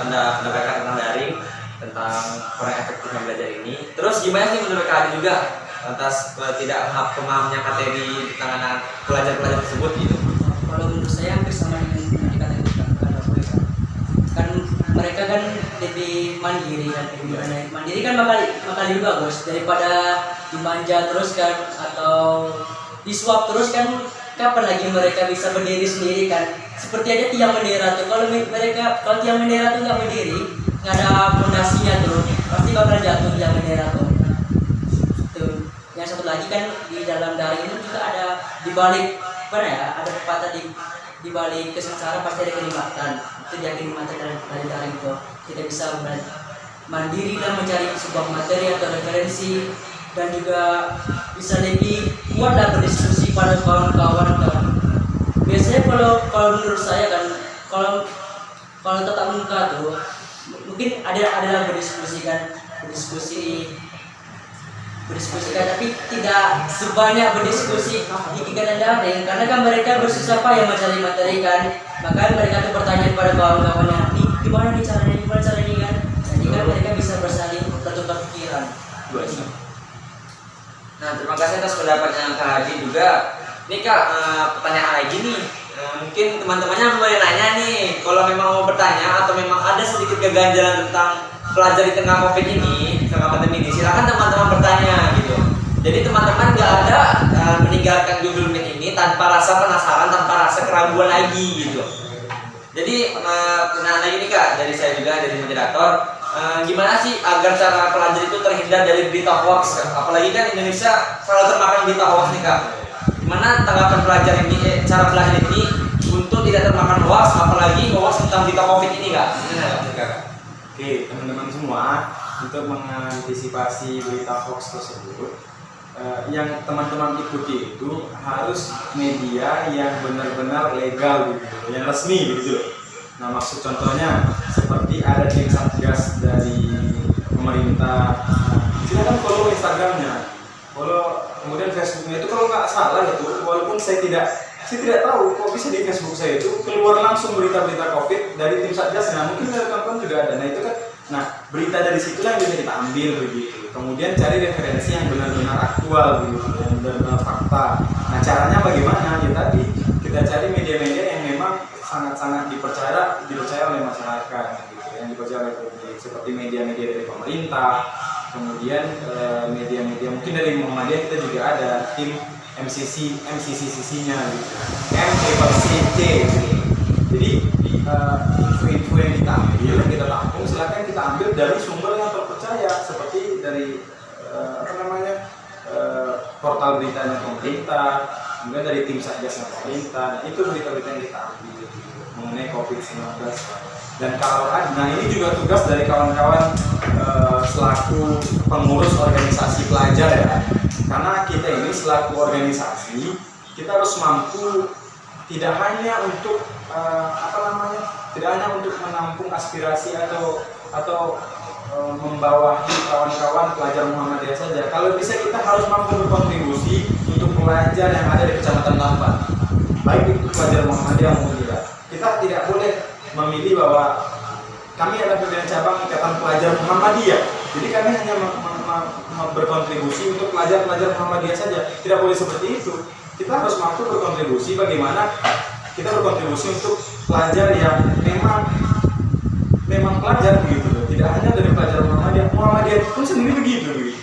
pendapat kakak tentang daring, tentang kurang efektifnya belajar ini. Terus gimana sih menurut kak Adi juga atas tidak pemahamnya materi tentang pelajar-pelajar tersebut gitu? Kalau menurut saya hampir sama dengan yang dikatakan mereka. Kan mereka kan lebih mandiri kan, mandiri kan bakal lebih bagus daripada dimanja terus kan, atau disuap terus kan. Kapan lagi mereka bisa berdiri sendiri kan? Seperti aja tiang bendera tuh, kalau tiang bendera tuh nggak berdiri, nggak ada fondasinya tuh, pasti bakal jatuh tiang bendera tuh. Tuh. Yang satu lagi kan di dalam daring itu juga ada di balik ada pepatah di balik kesengsaraan pasti ada kenikmatan. Itu dia kenikmatan dari daring itu. Kita bisa mandiri dan mencari sebuah materi atau referensi, dan juga bisa lebih kuat dan berdiskusi pada kawan-kawan kan. Biasanya kalau menurut saya kan, kalau tatap muka tuh mungkin ada berdiskusi kan, tapi tidak sebanyak berdiskusi di kegiatan daring, karena kan mereka bersusah payah mencari materi kan. Maka mereka tuh bertanya kepada kawan-kawannya, nih gimana caranya kan. Jadi kan mereka bisa bersaling bertukar pikiran. Nah, terima kasih atas pendapatnya Kak Hadi juga. Nih Kak, pertanyaan lagi nih. Mungkin teman-temannya boleh nanya nih, kalau memang mau bertanya atau memang ada sedikit keganjalan tentang pelajar di tengah COVID ini, tengah pandemi ini, silakan teman-teman bertanya gitu. Jadi teman-teman nggak ada meninggalkan Google Meet ini tanpa rasa penasaran, tanpa rasa keraguan lagi gitu. Jadi pertanyaan lagi nih Kak, dari saya juga, dari moderator. Gimana sih agar cara pelajar itu terhindar dari berita hoax, Kak? Apalagi kan Indonesia selalu termakan berita hoax nih Kak. Gimana tanggapan pelajar ini, cara belajar ini untuk tidak termakan hoax, apalagi hoax tentang berita COVID ini Kak? Oke, teman-teman semua, untuk mengantisipasi berita hoax tersebut, yang teman-teman ikuti itu harus media yang benar-benar legal gitu, yang resmi begitu loh. Nah, maksud contohnya seperti ada tim satgas dari pemerintah. Silakan follow Instagramnya, follow kemudian Facebooknya itu kalau nggak salah itu, walaupun saya tidak tahu kok bisa di Facebook saya itu keluar langsung berita-berita COVID dari tim satgasnya. Mungkin dari kawan-kawan juga ada. Nah itu kan, berita dari situlah yang bisa kita ambil begitu. Kemudian cari referensi yang benar-benar aktual begitu, yang benar-benar fakta. Nah caranya bagaimana? Ya tadi kita cari media-media yang memang sangat-sangat dipercaya oleh masyarakat gitu, yang dipercaya oleh publik, seperti media-media dari pemerintah, kemudian media-media mungkin dari Muhammadiyah kita juga ada tim MCCC-nya gitu, MCC. Jadi info-info yang kita ambil, yang kita tampung, silakan kita ambil dari sumber yang terpercaya, seperti dari portal beritanya pemerintah, kemudian dari tim satgasnya pemerintah. Itu berita-berita yang kita ambil mengenai COVID-19. Dan kalau ada, ini juga tugas dari kawan-kawan selaku pengurus organisasi pelajar ya, karena kita ini selaku organisasi kita harus mampu tidak hanya untuk tidak hanya untuk menampung aspirasi atau membawahi kawan-kawan pelajar Muhammadiyah saja. Kalau bisa kita harus mampu berkontribusi untuk pelajar yang ada di Kecamatan Lampan, baik itu pelajar Muhammadiyah maupun tidak. Kita tidak boleh memilih bahwa kami adalah pimpinan cabang Ikatan Pelajar Muhammadiyah, jadi kami hanya berkontribusi untuk pelajar-pelajar Muhammadiyah saja. Tidak boleh seperti itu. Kita harus mampu berkontribusi bagaimana kita berkontribusi untuk pelajar yang memang pelajar begitu loh. Tidak hanya dari pelajar Muhammadiyah. Muhammadiyah itu sendiri begitu.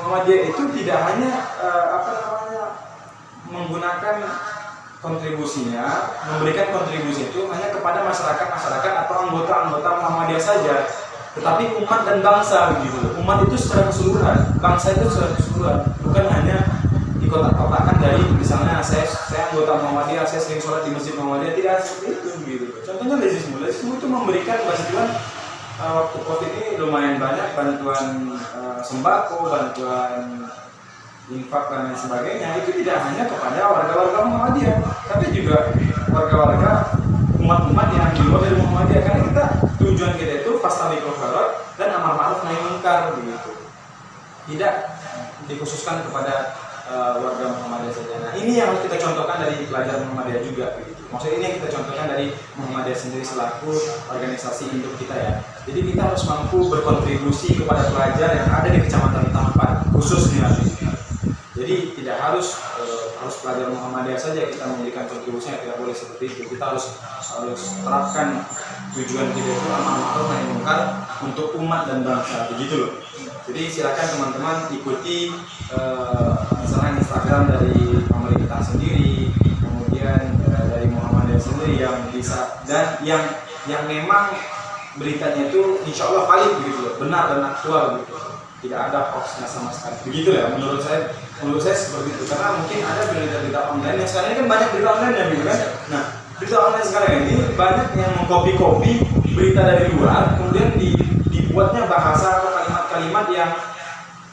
Muhammadiyah itu tidak hanya menggunakan kontribusinya, memberikan kontribusi itu hanya kepada masyarakat atau anggota Muhammadiyah saja, tetapi umat dan bangsa begitu. Umat itu secara keseluruhan, bangsa itu secara keseluruhan, bukan hanya dikotak-kotakan dari misalnya saya anggota Muhammadiyah, saya sering sholat di masjid Muhammadiyah, tidak seperti itu begitu. Contohnya contohnya Lazismu itu memberikan bantuan waktu COVID ini lumayan banyak bantuan sembako, bantuan infak dan lain sebagainya. Itu tidak hanya kepada warga-warga Muhammadiyah, tapi juga warga-warga umat-umat yang di luar dari Muhammadiyah, karena kita tujuan kita itu fastabiqul khairat dan amar ma'ruf nahi munkar begitu. Tidak dikhususkan kepada warga Muhammadiyah saja. Nah, ini yang harus kita contohkan dari pelajar Muhammadiyah juga begitu. Maksudnya ini yang kita contohkan dari Muhammadiyah sendiri selaku organisasi induk kita ya. Jadi kita harus mampu berkontribusi kepada pelajar yang ada di Kecamatan Tampan khususnya. Jadi tidak harus pelajar Muhammadiyah saja kita memberikan kontribusinya, tidak boleh seperti itu. Kita harus terapkan tujuan kita itu amar ma'ruf nahi munkar untuk umat dan bangsa begitu loh. Jadi silakan teman-teman ikuti misalnya Instagram dari pemerintah sendiri, kemudian dari Muhammadiyah sendiri yang bisa dan yang memang beritanya itu insya Allah valid begitu loh, benar dan aktual begitu. Tidak ada hoaxnya sama sekali begitu ya, menurut saya seperti itu. Karena mungkin ada berita-berita online yang sekarang ini kan banyak berita online ya gitu kan. Nah, berita online sekarang ini banyak yang mengcopy berita dari luar, kemudian dibuatnya bahasa atau kalimat-kalimat yang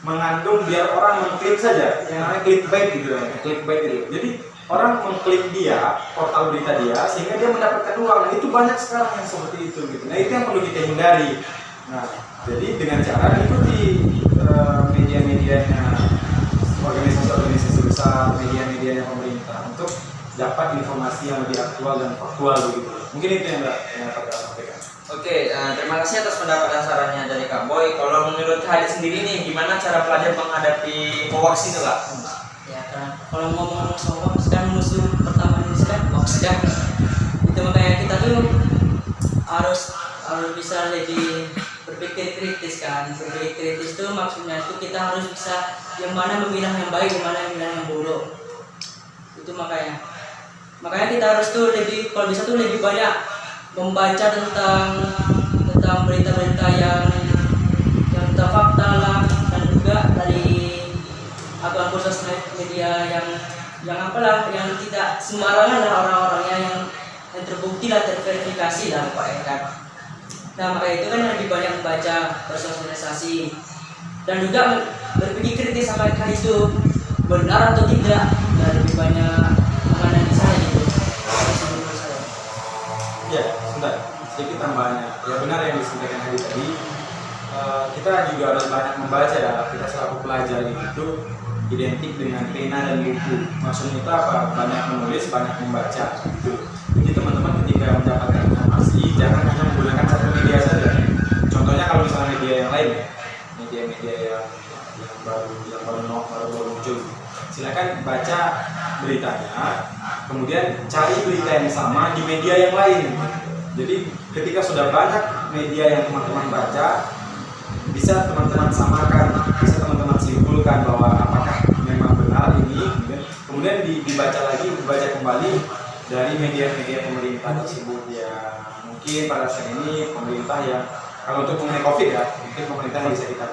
mengandung biar orang mengklik saja, yang namanya clickbait gitu ya, clickbait itu. Jadi orang mengklik dia, portal berita dia, sehingga dia mendapatkan uang. Nah, itu banyak sekarang yang seperti itu gitu. Nah, itu yang perlu kita hindari. Nah, jadi dengan cara ikuti media-medianya organisasi-organisasi besar, media-medianya pemerintah untuk dapat informasi yang lebih aktual dan faktual begitu. Mungkin itu yang dapat saya sampaikan. Oke, terima kasih atas pendapat dan sarannya dari Kak Boy. Kalau menurut Hadit sendiri nih, gimana cara pelajar menghadapi hoax itu Kak? Ya kan, kalau ngomong soal hoax kan musuh pertama ini kan hoax kan. Itu makanya kita tuh harus bisa lebih berpikir kritis kan. Berpikir kritis itu maksudnya itu kita harus bisa yang mana memilah yang baik, yang mana yang memilah yang buruk. Itu makanya kita harus tuh lebih, kalau bisa tuh lebih banyak membaca tentang berita-berita yang tentang fakta lah, dan juga dari akun sosial media yang apalah, yang tidak sembarangan lah orang-orangnya, yang terbukti lah, terverifikasi lah Pak ya kan. Nah makanya itu kan lebih banyak membaca, bersosialisasi, dan juga berpikir kritis sama hal itu benar atau tidak, dan lebih banyak menganalisa gitu. Ya, sebentar, sedikit tambahannya. Ya benar yang disampaikan Hadi tadi. Kita juga harus banyak membaca ya. Kita selaku pelajar itu identik dengan pena dan buku. Maksudnya itu apa? Banyak menulis, banyak membaca. Gitu. Jadi teman-teman ketika mendapatkan informasi, jangan hanya menggunakan satu media saja. Contohnya kalau misalnya media yang lain, media-media yang baru muncul, silakan baca beritanya, kemudian cari berita yang sama di media yang lain. Jadi ketika sudah banyak media yang teman-teman baca, bisa teman-teman samakan, bisa teman-teman simpulkan bahwa apakah memang benar ini, kemudian dibaca kembali dari media-media pemerintah tersebut. Ya mungkin pada saat ini pemerintah yang, kalau untuk mengenai COVID ya, mungkin pemerintah yang bisa kita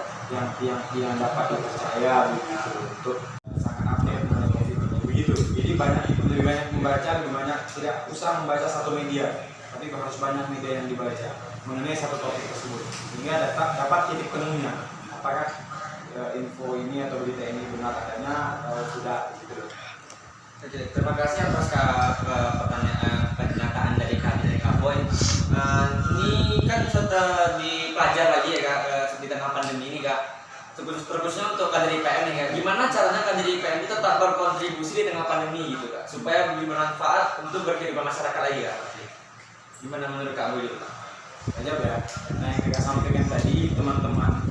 yang dapat dipercaya begitu untuk sangat update mengenai COVID ini begitu. Jadi lebih banyak membaca, lebih banyak, tidak usah membaca satu media, tapi harus banyak media yang dibaca mengenai satu topik tersebut, sehingga dapat titik temunya apakah info ini atau berita ini benar adanya atau tidak gitu. Oke, terima kasih atas pernyataan dari Kak Boy. Ini kan sudah di pelajar lagi ya Kak, di tengah pandemi ini Kak. Terkhususnya untuk kader IPM nih Kak, gimana caranya kader IPM itu tetap berkontribusi di tengah pandemi gitu Kak, supaya bermanfaat untuk berkehidupan masyarakat lagi Kak? Gimana menurut Kak Boy itu? Aja ya. Nah yang kita sampaikan tadi teman-teman,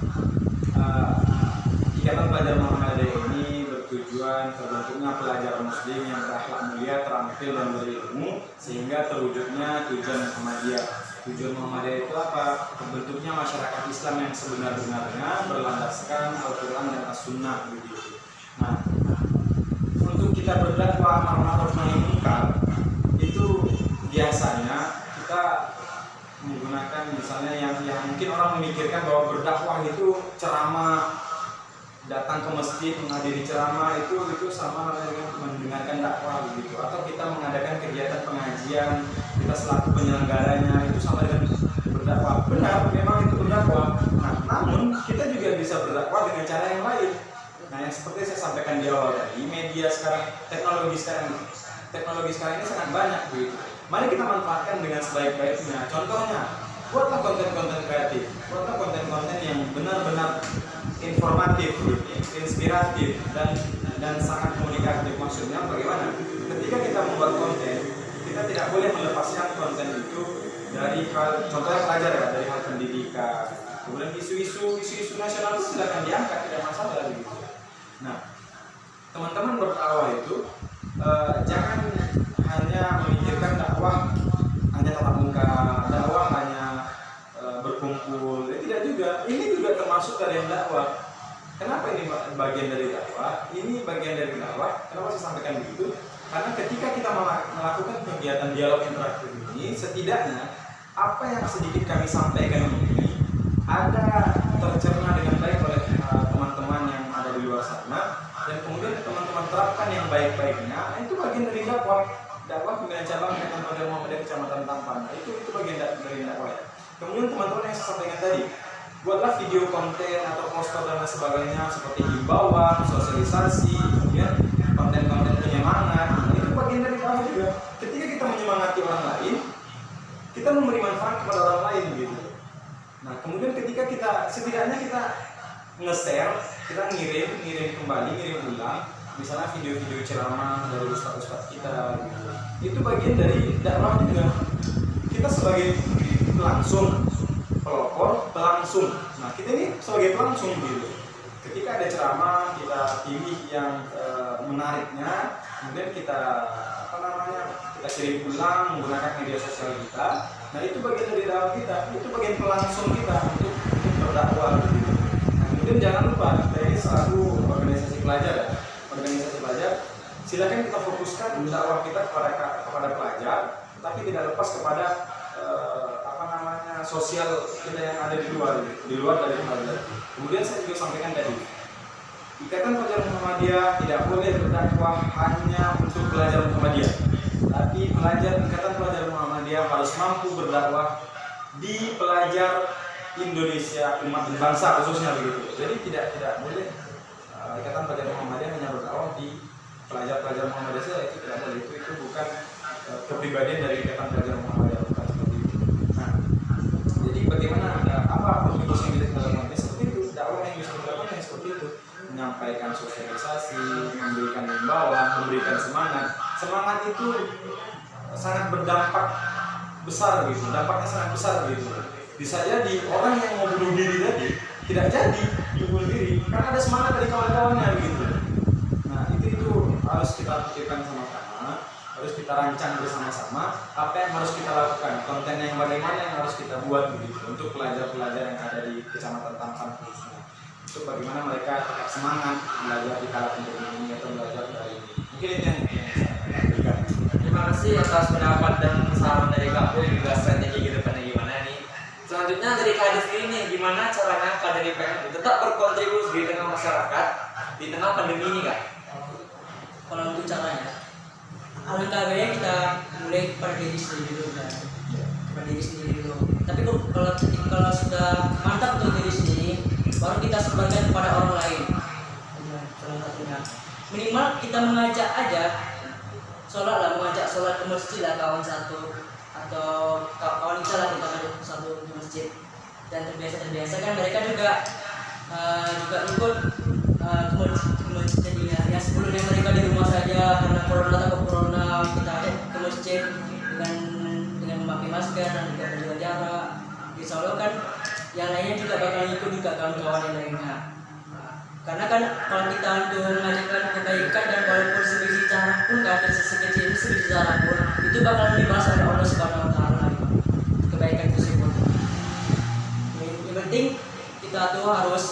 Ikatan Pelajar Muhammadiyah ini bertujuan terbentuknya pelajar muslim yang berakhlak mulia, terampil dan berilmu, sehingga terwujudnya tujuan Muhammadiyah. Tujuan Muhammadiyah itu apa? Terbentuknya masyarakat Islam yang sebenar-benarnya berlandaskan Al-Quran dan As-Sunnah begitu. Nah, untuk kita berdakwah amar ma'ruf nahi munkar itu biasanya kita menggunakan misalnya yang mungkin orang memikirkan bahwa berdakwah itu ceramah, datang ke masjid menghadiri ceramah itu sama dengan mendengarkan dakwah begitu, atau kita mengadakan kegiatan pengajian kita selaku penyelenggaranya itu sama dengan berdakwah. Benar, memang itu berdakwah. Nah, namun kita juga bisa berdakwah dengan cara yang lain. Nah, yang seperti saya sampaikan di awal tadi, media sekarang, teknologi sekarang ini sangat banyak begitu. Mari kita manfaatkan dengan sebaik-baiknya. Contohnya, buatlah konten-konten kreatif, buatlah konten-konten yang benar-benar informatif, inspiratif, dan sangat komunikatif. Maksudnya bagaimana? Ketika kita membuat konten, kita tidak boleh melepaskan konten itu dari hal, contohnya pelajar ya, dari hal pendidikan. Kemudian isu-isu nasional itu silakan diangkat, tidak masalah gitu. Nah, teman-teman berdakwah itu jangan hanya memikirkan dakwah hanya tatap muka, dakwah hanya berkumpul. Tidak juga. Ini juga termasuk dari dakwah. Kenapa ini bagian dari dakwah? Ini bagian dari dakwah. Kenapa saya sampaikan begitu? Karena ketika kita melakukan kegiatan dialog interaktif ini, setidaknya apa yang sedikit kami sampaikan ini ada tercerna dengan baik oleh teman-teman yang ada di luar sana, dan kemudian teman-teman terapkan yang baik-baiknya. Itu bagian dari dakwah pimpinan cabang Ikatan Pelajar Muhammadiyah Kecamatan Tampan. Itu bagian dari dakwah. Kemudian teman-teman yang saya sampaikan tadi, buatlah video konten atau poster dan lain sebagainya seperti himbauan, sosialisasi, kemudian konten-konten penyemangat. Itu bagian dari dakwah juga. Ketika kita menyemangati orang lain, kita memberi manfaat kepada orang lain gitu. Nah, kemudian ketika kita setidaknya kita nge-share, kita ngirim ulang, misalnya video-video ceramah dari ustaz-ustaz kita gitu. Itu bagian dari dakwah juga. Kita sebagai pelangsung, pelopor, pelangsung. Nah, kita ini sebagai pelangsung gitu. Ketika ada ceramah, kita pilih yang menariknya, kemudian kita kita kirim ulang menggunakan media sosial kita. Nah, itu bagian dari dakwah kita, itu bagian pelangsung kita untuk berdakwah gitu. Nah, kemudian jangan lupa, kita ini selaku organisasi pelajar ya, silakan kita fokuskan dakwah kita kepada pelajar, tapi tidak lepas kepada sosial kita yang ada di luar dari pelajar. Kemudian saya juga sampaikan tadi, Ikatan Pelajar Muhammadiyah tidak boleh berdakwah hanya untuk pelajar Muhammadiyah, tapi Ikatan Pelajar Muhammadiyah harus mampu berdakwah di pelajar Indonesia, umat dan bangsa khususnya begitu. Jadi tidak boleh Ikatan Pelajar Muhammadiyah hanya berdakwah di pelajar Muhammadiyah saja, itu tidak boleh. Itu bukan kepribadian dari Ikatan Pelajar Muhammadiyah, bukan seperti itu. Nah, jadi bagaimana apa kontribusi yang kita lakukan seperti itu, dakwah yang bisa kita lakukan yang seperti itu, menyampaikan sosialisasi, memberikan himbauan, memberikan semangat itu sangat berdampak besar gitu, dampaknya sangat besar gitu. Bisa jadi orang yang mau bunuh diri tadi tidak jadi bunuh diri karena ada semangat dari kawan-kawannya gitu. Nah, itu harus kita pikirkan sama-sama, harus kita rancang bersama-sama apa yang harus kita lakukan, konten yang bagaimana yang harus kita buat begitu untuk pelajar-pelajar yang ada di Kecamatan Tampan khususnya. Untuk bagaimana mereka tetap semangat belajar di kala pandemi ini atau belajar dari ini. Mungkin itu yang saya berikan. Terima kasih atas pendapat dan saran dari Kak Boy, juga strategi ke depannya gimana nih. Selanjutnya dari Kak Adi sendiri nih, gimana caranya Kak dari PMU tetap berkontribusi di tengah masyarakat di tengah pandemi ini Kak? Kalau untuk caranya, alangkah baiknya kita mulai pada diri sendiri dulu kan, pada diri sendiri dulu. Tapi kalau sudah mantap untuk diri sendiri, baru kita sebarkan kepada orang lain. Salah satunya, minimal kita mengajak aja, mengajak sholat ke masjid lah kawan satu atau kawan kita lah, kita ngajak satu ke masjid. Dan terbiasa kan mereka juga ikut ke masjid jadinya. Ya sebelumnya mereka di rumah saja karena corona kita ajak ke masjid dengan memakai masker dan juga menjaga jarak. Insya Allah kan yang lainnya juga bakal ikut juga kawan-kawan yang lainnya. Karena kan kalau kita untuk mengajarkan kebaikan dan walaupun sebiji cara pun kan sekecil sebiji cara pun itu bakal dibahas oleh Allah Subhanahu Wa Taala kebaikan tersebut. Yang penting kita tuh harus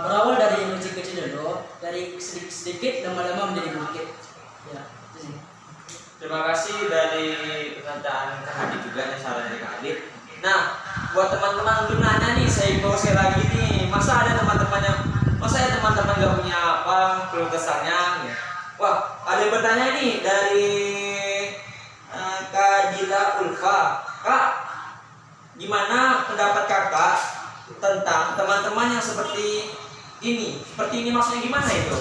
berawal dari yang kecil-kecil dulu, dari sedikit lama-lama menjadi bukit. Ya, itu sih. Terima kasih dari pernyataan Kak Adi juga nih, saran dari Kak Adi. Nah, buat teman-teman belum nanya nih, saya mau share lagi nih. Masa ya teman-teman gak punya apa keluh kesahnya? Ya. Wah, ada yang bertanya nih dari Kak Dila pendapat kakak tentang teman-teman yang seperti ini. Seperti ini maksudnya gimana itu?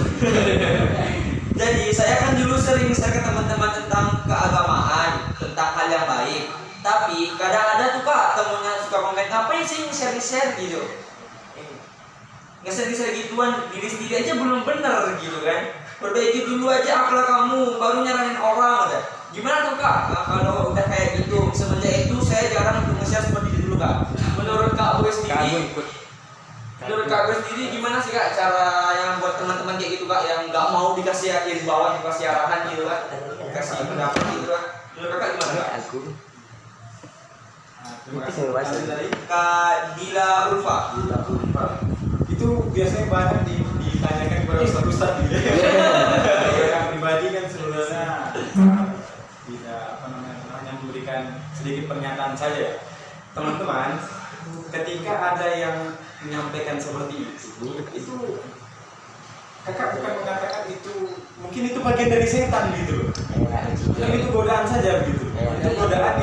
Jadi saya kan dulu sering share ke teman-teman tentang keagamaan, tentang hal yang baik. Tapi kadang ada tuh kak temennya suka komen, ngapain sih share-share gitu? Nge-share gituan, diri sendiri aja belum bener gitu kan? Perbaiki dulu aja akhlak kamu, baru nyaranin orang ada. Gimana tuh kak? Nah, kalau udah kayak gitu, semenjak itu saya jarang untuk nge-share seperti itu dulu kak. Menurut kak gue sendiri, menurut kak gue sendiri gimana sih kak cara yang buat teman-teman kayak gitu kak yang nggak mau dikasih di bawah dikasih arahan gitu kan, dikasih pendapat gitu kan? Menurut kakak gimana kak? Terima kasih. Dari Kak Dila Ulfa. itu biasanya banyak ditanyakan kepada ustaz-ustaz gitu. Yang pribadi kan sebenarnya tidak hanya memberikan sedikit pernyataan saja. Teman-teman, ketika ada yang menyampaikan seperti itu kakak bukan mengatakan itu mungkin itu bagian dari setan gitu. Yang itu godaan saja gitu. Itu godaan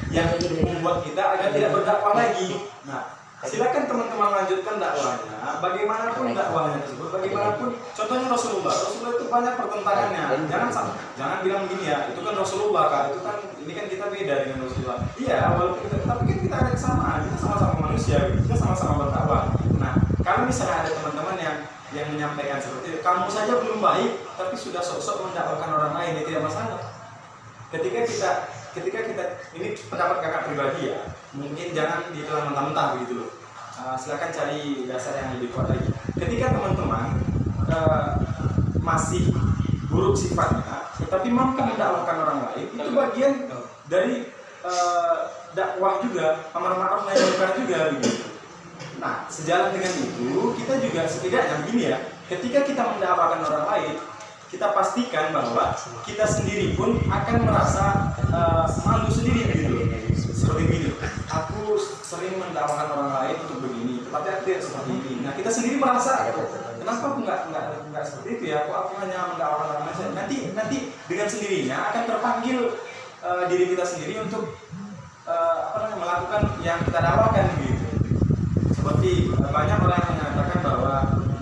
yang membuat kita agar tidak berdakwah lagi. Nah, silakan teman-teman lanjutkan dakwahnya. Bagaimanapun dakwahnya tersebut, bagaimanapun contohnya Rasulullah itu banyak pertentangannya. Jangan bilang begini ya, itu kan Rasulullah kan, itu kan ini kan kita beda dengan Rasulullah. Iya, walaupun tapi kan kita ada kesamaan, kita sama-sama manusia, kita sama-sama berdakwah. Nah, kalau misalnya ada teman-teman yang menyampaikan seperti itu, kamu saja belum baik, tapi sudah sok-sok mendakwahkan orang lain, ya tidak masalah. Ketika kita ini pendapat kakak pribadi ya, mungkin jangan ditelan mentah-mentah begitu loh. Silakan cari dasar yang lebih kuat lagi. Ketika teman-teman masih buruk sifatnya, tetapi mampu mendakwahkan orang lain, itu bagian dari dakwah juga, amar ma'ruf nahi munkar juga begitu. Nah, sejalan dengan itu, kita juga setidaknya begini ya, ketika kita mendakwahkan orang lain, kita pastikan bahwa kita sendiri pun akan merasa malu sendiri gitu. Seperti ini, aku sering mendakwahkan orang lain untuk begini, tetapi aku tidak seperti ini. Nah, kita sendiri merasa, kenapa aku nggak seperti itu ya? Aku hanya mendakwahkan orang lain saja. Nanti dengan sendirinya akan terpanggil diri kita sendiri untuk melakukan yang kita dakwakan gitu. Seperti banyak orang yang mengatakan bahwa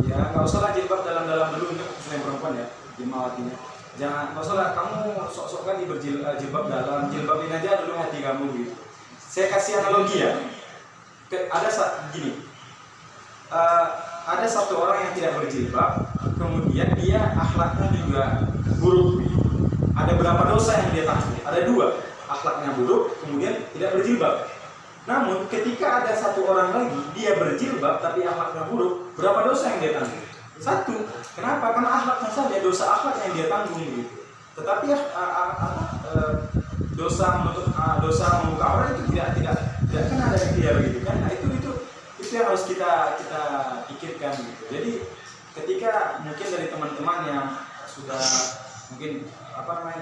ya nggak usahlah jilbab dalam-dalam dulu untuk muslim perempuan ya, jimawatinya. Jangan, nggak usahlah kamu sok-sok kali berjilbab dalam, jilbabin aja dulu hati kamu gitu. Saya kasih analogi ya. Ada satu orang yang tidak berjilbab, kemudian dia akhlaknya juga buruk. Ada berapa dosa yang dia tanggung? Ada 2, akhlaknya buruk, kemudian tidak berjilbab. Namun ketika ada satu orang lagi, dia berjilbab tapi akhlaknya buruk, berapa dosa yang dia tanggung? 1. Kenapa? Karena akhlaknya saja, dosa akhlak yang dia tanggung gitu. Tetapi dosa membuka orang itu tidak kan ada yang dia begitu kan. Nah, itu yang harus kita pikirkan gitu. Jadi ketika mungkin dari teman-teman yang sudah mungkin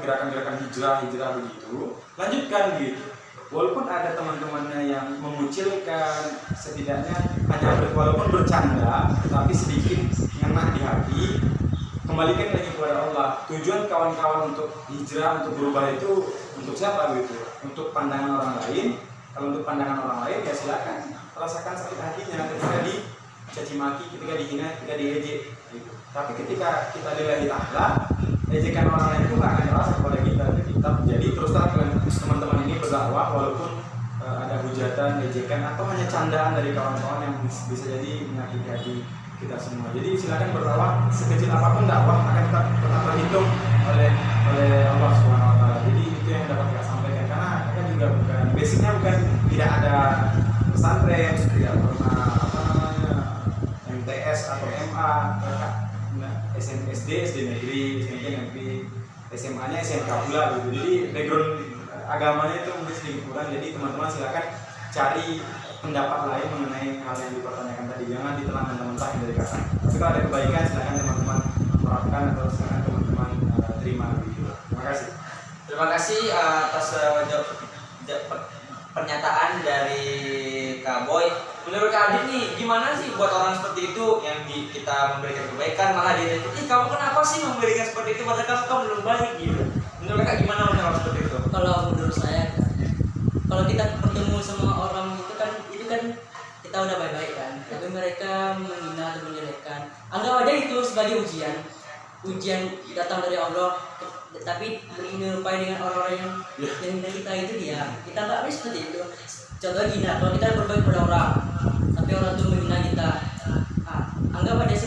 gerakan-gerakan hijrah begitu, lanjutkan gitu. Walaupun ada teman-temannya yang mengucilkan, setidaknya hanya walaupun bercanda, tetapi sedikit ngena di hati, kembalikan lagi kepada Allah. Tujuan kawan-kawan untuk hijrah, untuk berubah itu untuk siapa gitu? Untuk pandangan orang lain. Kalau untuk pandangan orang lain ya silakan rasakan sakit hatinya ketika dicaci maki, ketika dihina, ketika diejek gitu. Tapi ketika kita lillahi ta'ala, ejekan orang lain itu nggak akan terasa kepada kita. Jadi terus terang teman-teman ini berdakwah walaupun ada hujatan, ejekan atau hanya candaan dari kawan-kawan yang bisa jadi menyakiti hati kita semua. Jadi silakan berdakwah, sekecil apapun dakwah akan tetap terhitung oleh Allah Subhanahu Wa Taala. Jadi itu yang dapat kita sampaikan, karena kan juga bukan basicnya bukan tidak ada pesantren, tidak pernah MTS atau MA, SD negeri, SMP negeri, SMA-nya SMK pula gitu. Jadi background agamanya itu mungkin sedikit kurang. Jadi teman-teman silakan cari pendapat lain mengenai hal yang dipertanyakan tadi. Jangan ditelan mentah-mentah dari kakak. Tapi kalau ada kebaikan silakan teman-teman terapkan atau silakan teman-teman terima gitu. Terima kasih. Terima kasih atas pernyataan dari Kak Boy. Menurut Kak Adit nih, gimana sih buat orang seperti itu yang kita memberikan kebaikan malah dia kamu kenapa sih memberikan seperti itu padahal kamu belum baik gitu. Menurut Kakak gimana orang seperti itu? Kalau menurut saya, kalau kita bertemu sama orang itu kan itu sebagai ujian datang dari Allah, tapi menyerupai dengan orang-orang yang menghina kita itu kita tak bisa seperti itu. Contohnya gini, kalau kita berbaik pada orang tapi orang itu menghina kita, anggap aja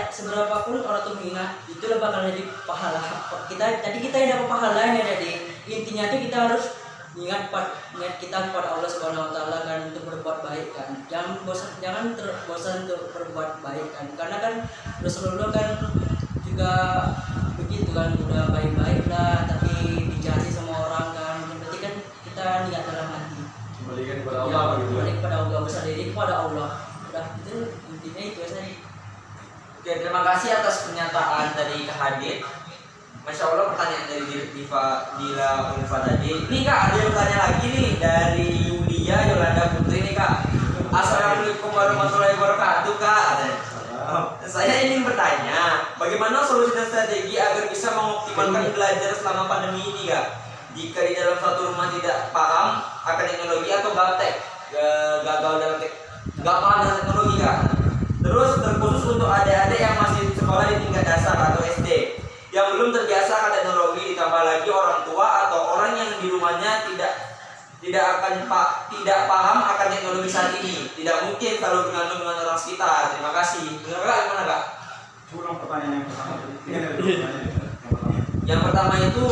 seberapa pun orang itu menghina, itulah bakal jadi pahala kita. Jadi kita yang dapat pahalanya. Jadi intinya itu kita harus ingat kita kepada Allah Subhanahu Wa Taala kan, untuk berbuat baik kan. Jangan terbosan untuk berbuat baik kan, karena kan Rasulullah kan juga begitu kan, udah baik-baik lah tapi dijahati sama orang kan. Berarti kan kita niat dalam hati Kembalikan kepada Allah begitu ya. kembali kepada Allah, besar diri kepada Allah. Udah itu intinya itu saja. Oke, terima kasih atas pernyataan dari Kak Hadid. Masya Allah, pertanyaan dari Dila Ulfa tadi. Nih Kak, ada yang bertanya lagi nih dari Yulia Yolanda Putri nih Kak. Assalamualaikum warahmatullahi wabarakatuh Kak. Saya ingin bertanya, bagaimana solusi dan strategi agar bisa mengoptimalkan belajar selama pandemi ini Kak? Jika di dalam satu rumah tidak paham akan teknologi atau gaptek, gagal dalam gak paham dengan teknologi Kak. Terus terkhusus untuk adik-adik yang masih sekolah di tingkat dasar atau SD, yang belum terbiasa akan teknologi, ditambah lagi orang tua atau orang yang di rumahnya tidak paham akan teknologi saat ini, tidak mungkin selalu bergantung dengan orang sekitar. Terima kasih. Benar Kak? Gimana Kak? Ulang pertanyaan yang pertama tadi. Yang pertama itu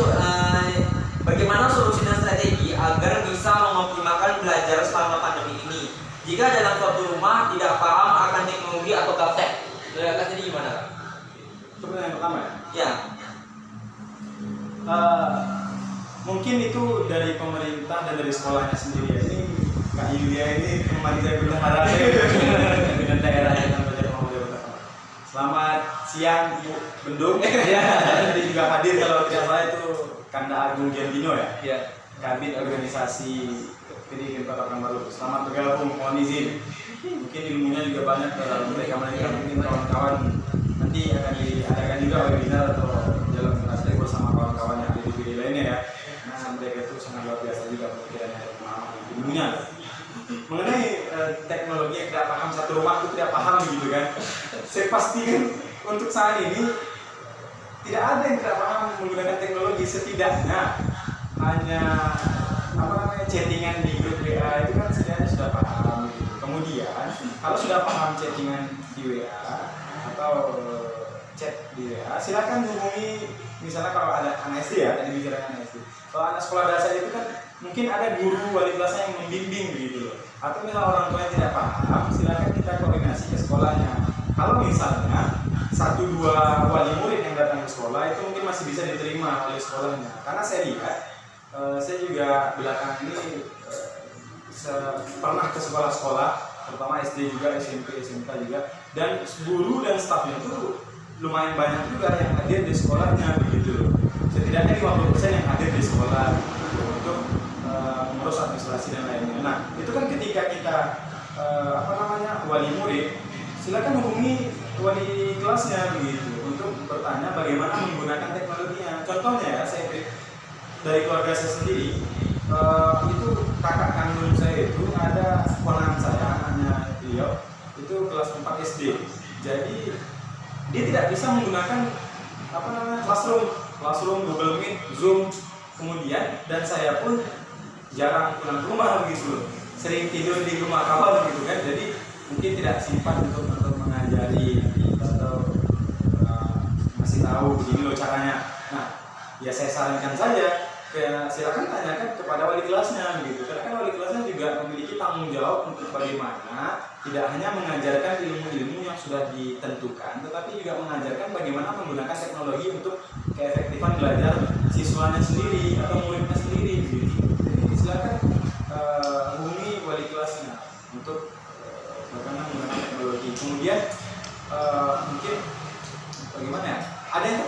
bagaimana solusi dan strategi agar bisa mengoptimalkan belajar selama pandemi ini jika dalam suatu rumah tidak paham akan teknologi atau gaptek. Menurut Kak jadi gimana Kak? Itu pertanyaan yang pertama ya? Ya. Mungkin itu dari pemerintah dan dari sekolahnya sendiri ya. Ini Kak Yulia ini teman saya belum ada dengan daerahnya dan belajar Muhammadiyah Utama. Selamat siang Bu Bendung. Ya, tadi juga hadir kalau tidak salah itu Kanda Agung Giardino ya. Ya. Kabit organisasi Pendidikan Kota Pekanbaru. Selamat bergabung, mohon izin. Mungkin ilmunya juga banyak mereka mungkin kawan-kawan nanti akan diadakan juga webinar atau jalan praktek bersama kawan-kawan yang ada di video lainnya ya. Nah, mereka itu sangat luar biasa juga pemikirannya dan pemahaman ilmunya. Mengenai teknologi yang tidak paham, satu rumah itu tidak paham gitu kan. Saya pastikan untuk saat ini tidak ada yang tidak paham menggunakan teknologi, setidaknya hanya chattingan di grup WA itu kan setidaknya sudah paham gitu. Kemudian kalau sudah paham chattingan di WA atau chat di WA, silakan hubungi. Misalnya kalau ada anak SD ya, tadi bicara anak SD. Kalau anak sekolah dasar itu kan mungkin ada guru wali kelasnya yang membimbing begitu loh. Atau misalnya orang tua yang tidak paham, silakan kita koordinasi ke sekolahnya. Kalau misalnya 1-2 wali murid yang datang ke sekolah itu mungkin masih bisa diterima oleh sekolahnya. Karena saya lihat, saya juga belakangan ini pernah ke sekolah-sekolah, terutama SD juga, SMP, SMK juga, dan guru dan stafnya itu lumayan banyak juga yang hadir di sekolahnya begitu. Setidaknya 50% yang hadir di sekolah untuk mengurus administrasi dan lainnya. Nah, itu kan ketika kita wali murid, silakan hubungi wali kelasnya begitu untuk bertanya bagaimana menggunakan teknologinya. Contohnya ya, saya dari keluarga saya sendiri, itu kakak kandung saya itu ada ponakan saya, anaknya beliau itu kelas 4 SD. Jadi dia tidak bisa menggunakan classroom, Google Meet, Zoom, kemudian dan saya pun jarang pulang ke rumah begitu, sering tidur di rumah kawan gitu kan. Jadi mungkin tidak simpan untuk mengajari atau masih tahu begini loh caranya. Nah, ya saya sarankan saja, silakan tanyakan kepada wali kelasnya begitu. Karena kan wali kelasnya juga memiliki tanggung jawab untuk bagaimana tidak hanya mengajarkan ilmu-ilmu yang sudah ditentukan, tetapi juga mengajarkan bagaimana menggunakan teknologi untuk keefektifan belajar siswanya sendiri atau muridnya sendiri begitu. Jadi silakan hubungi wali kelasnya untuk bagaimana menggunakan teknologi. Kemudian mungkin bagaimana ya? Ada yang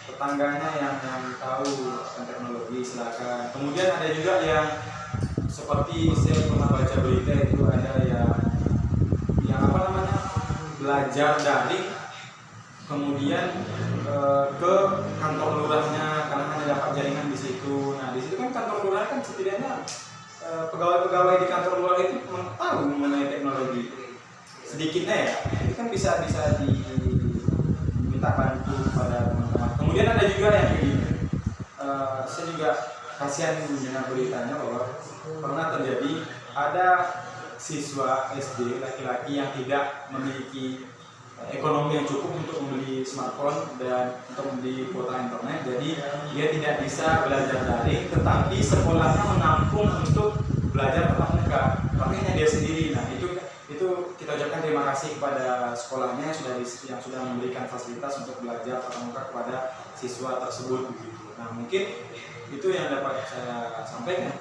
tetangganya yang tahu tentang teknologi, silakan. Kemudian ada juga yang seperti saya pernah baca berita itu ada yang belajar daring, kemudian ke kantor lurahnya karena hanya dapat jaringan di situ. Nah, di situ kan kantor lurah kan setidaknya pegawai-pegawai di kantor lurah itu tahu mengenai teknologi. sedikitnya ya itu kan bisa diminta bantu kepada teman-teman. Kemudian ada juga yang begini, saya juga kasihan mendengar beritanya bahwa pernah terjadi ada siswa SD laki-laki yang tidak memiliki ekonomi yang cukup untuk membeli smartphone dan untuk membeli kuota internet, jadi dia tidak bisa belajar daring, tetapi sekolahnya menampung untuk belajar tatap muka, tapi hanya dia sendiri. Nah itu kita ucapkan terima kasih kepada sekolahnya yang sudah memberikan fasilitas untuk belajar tatap muka kepada siswa tersebut begitu. Nah mungkin itu yang dapat saya sampaikan,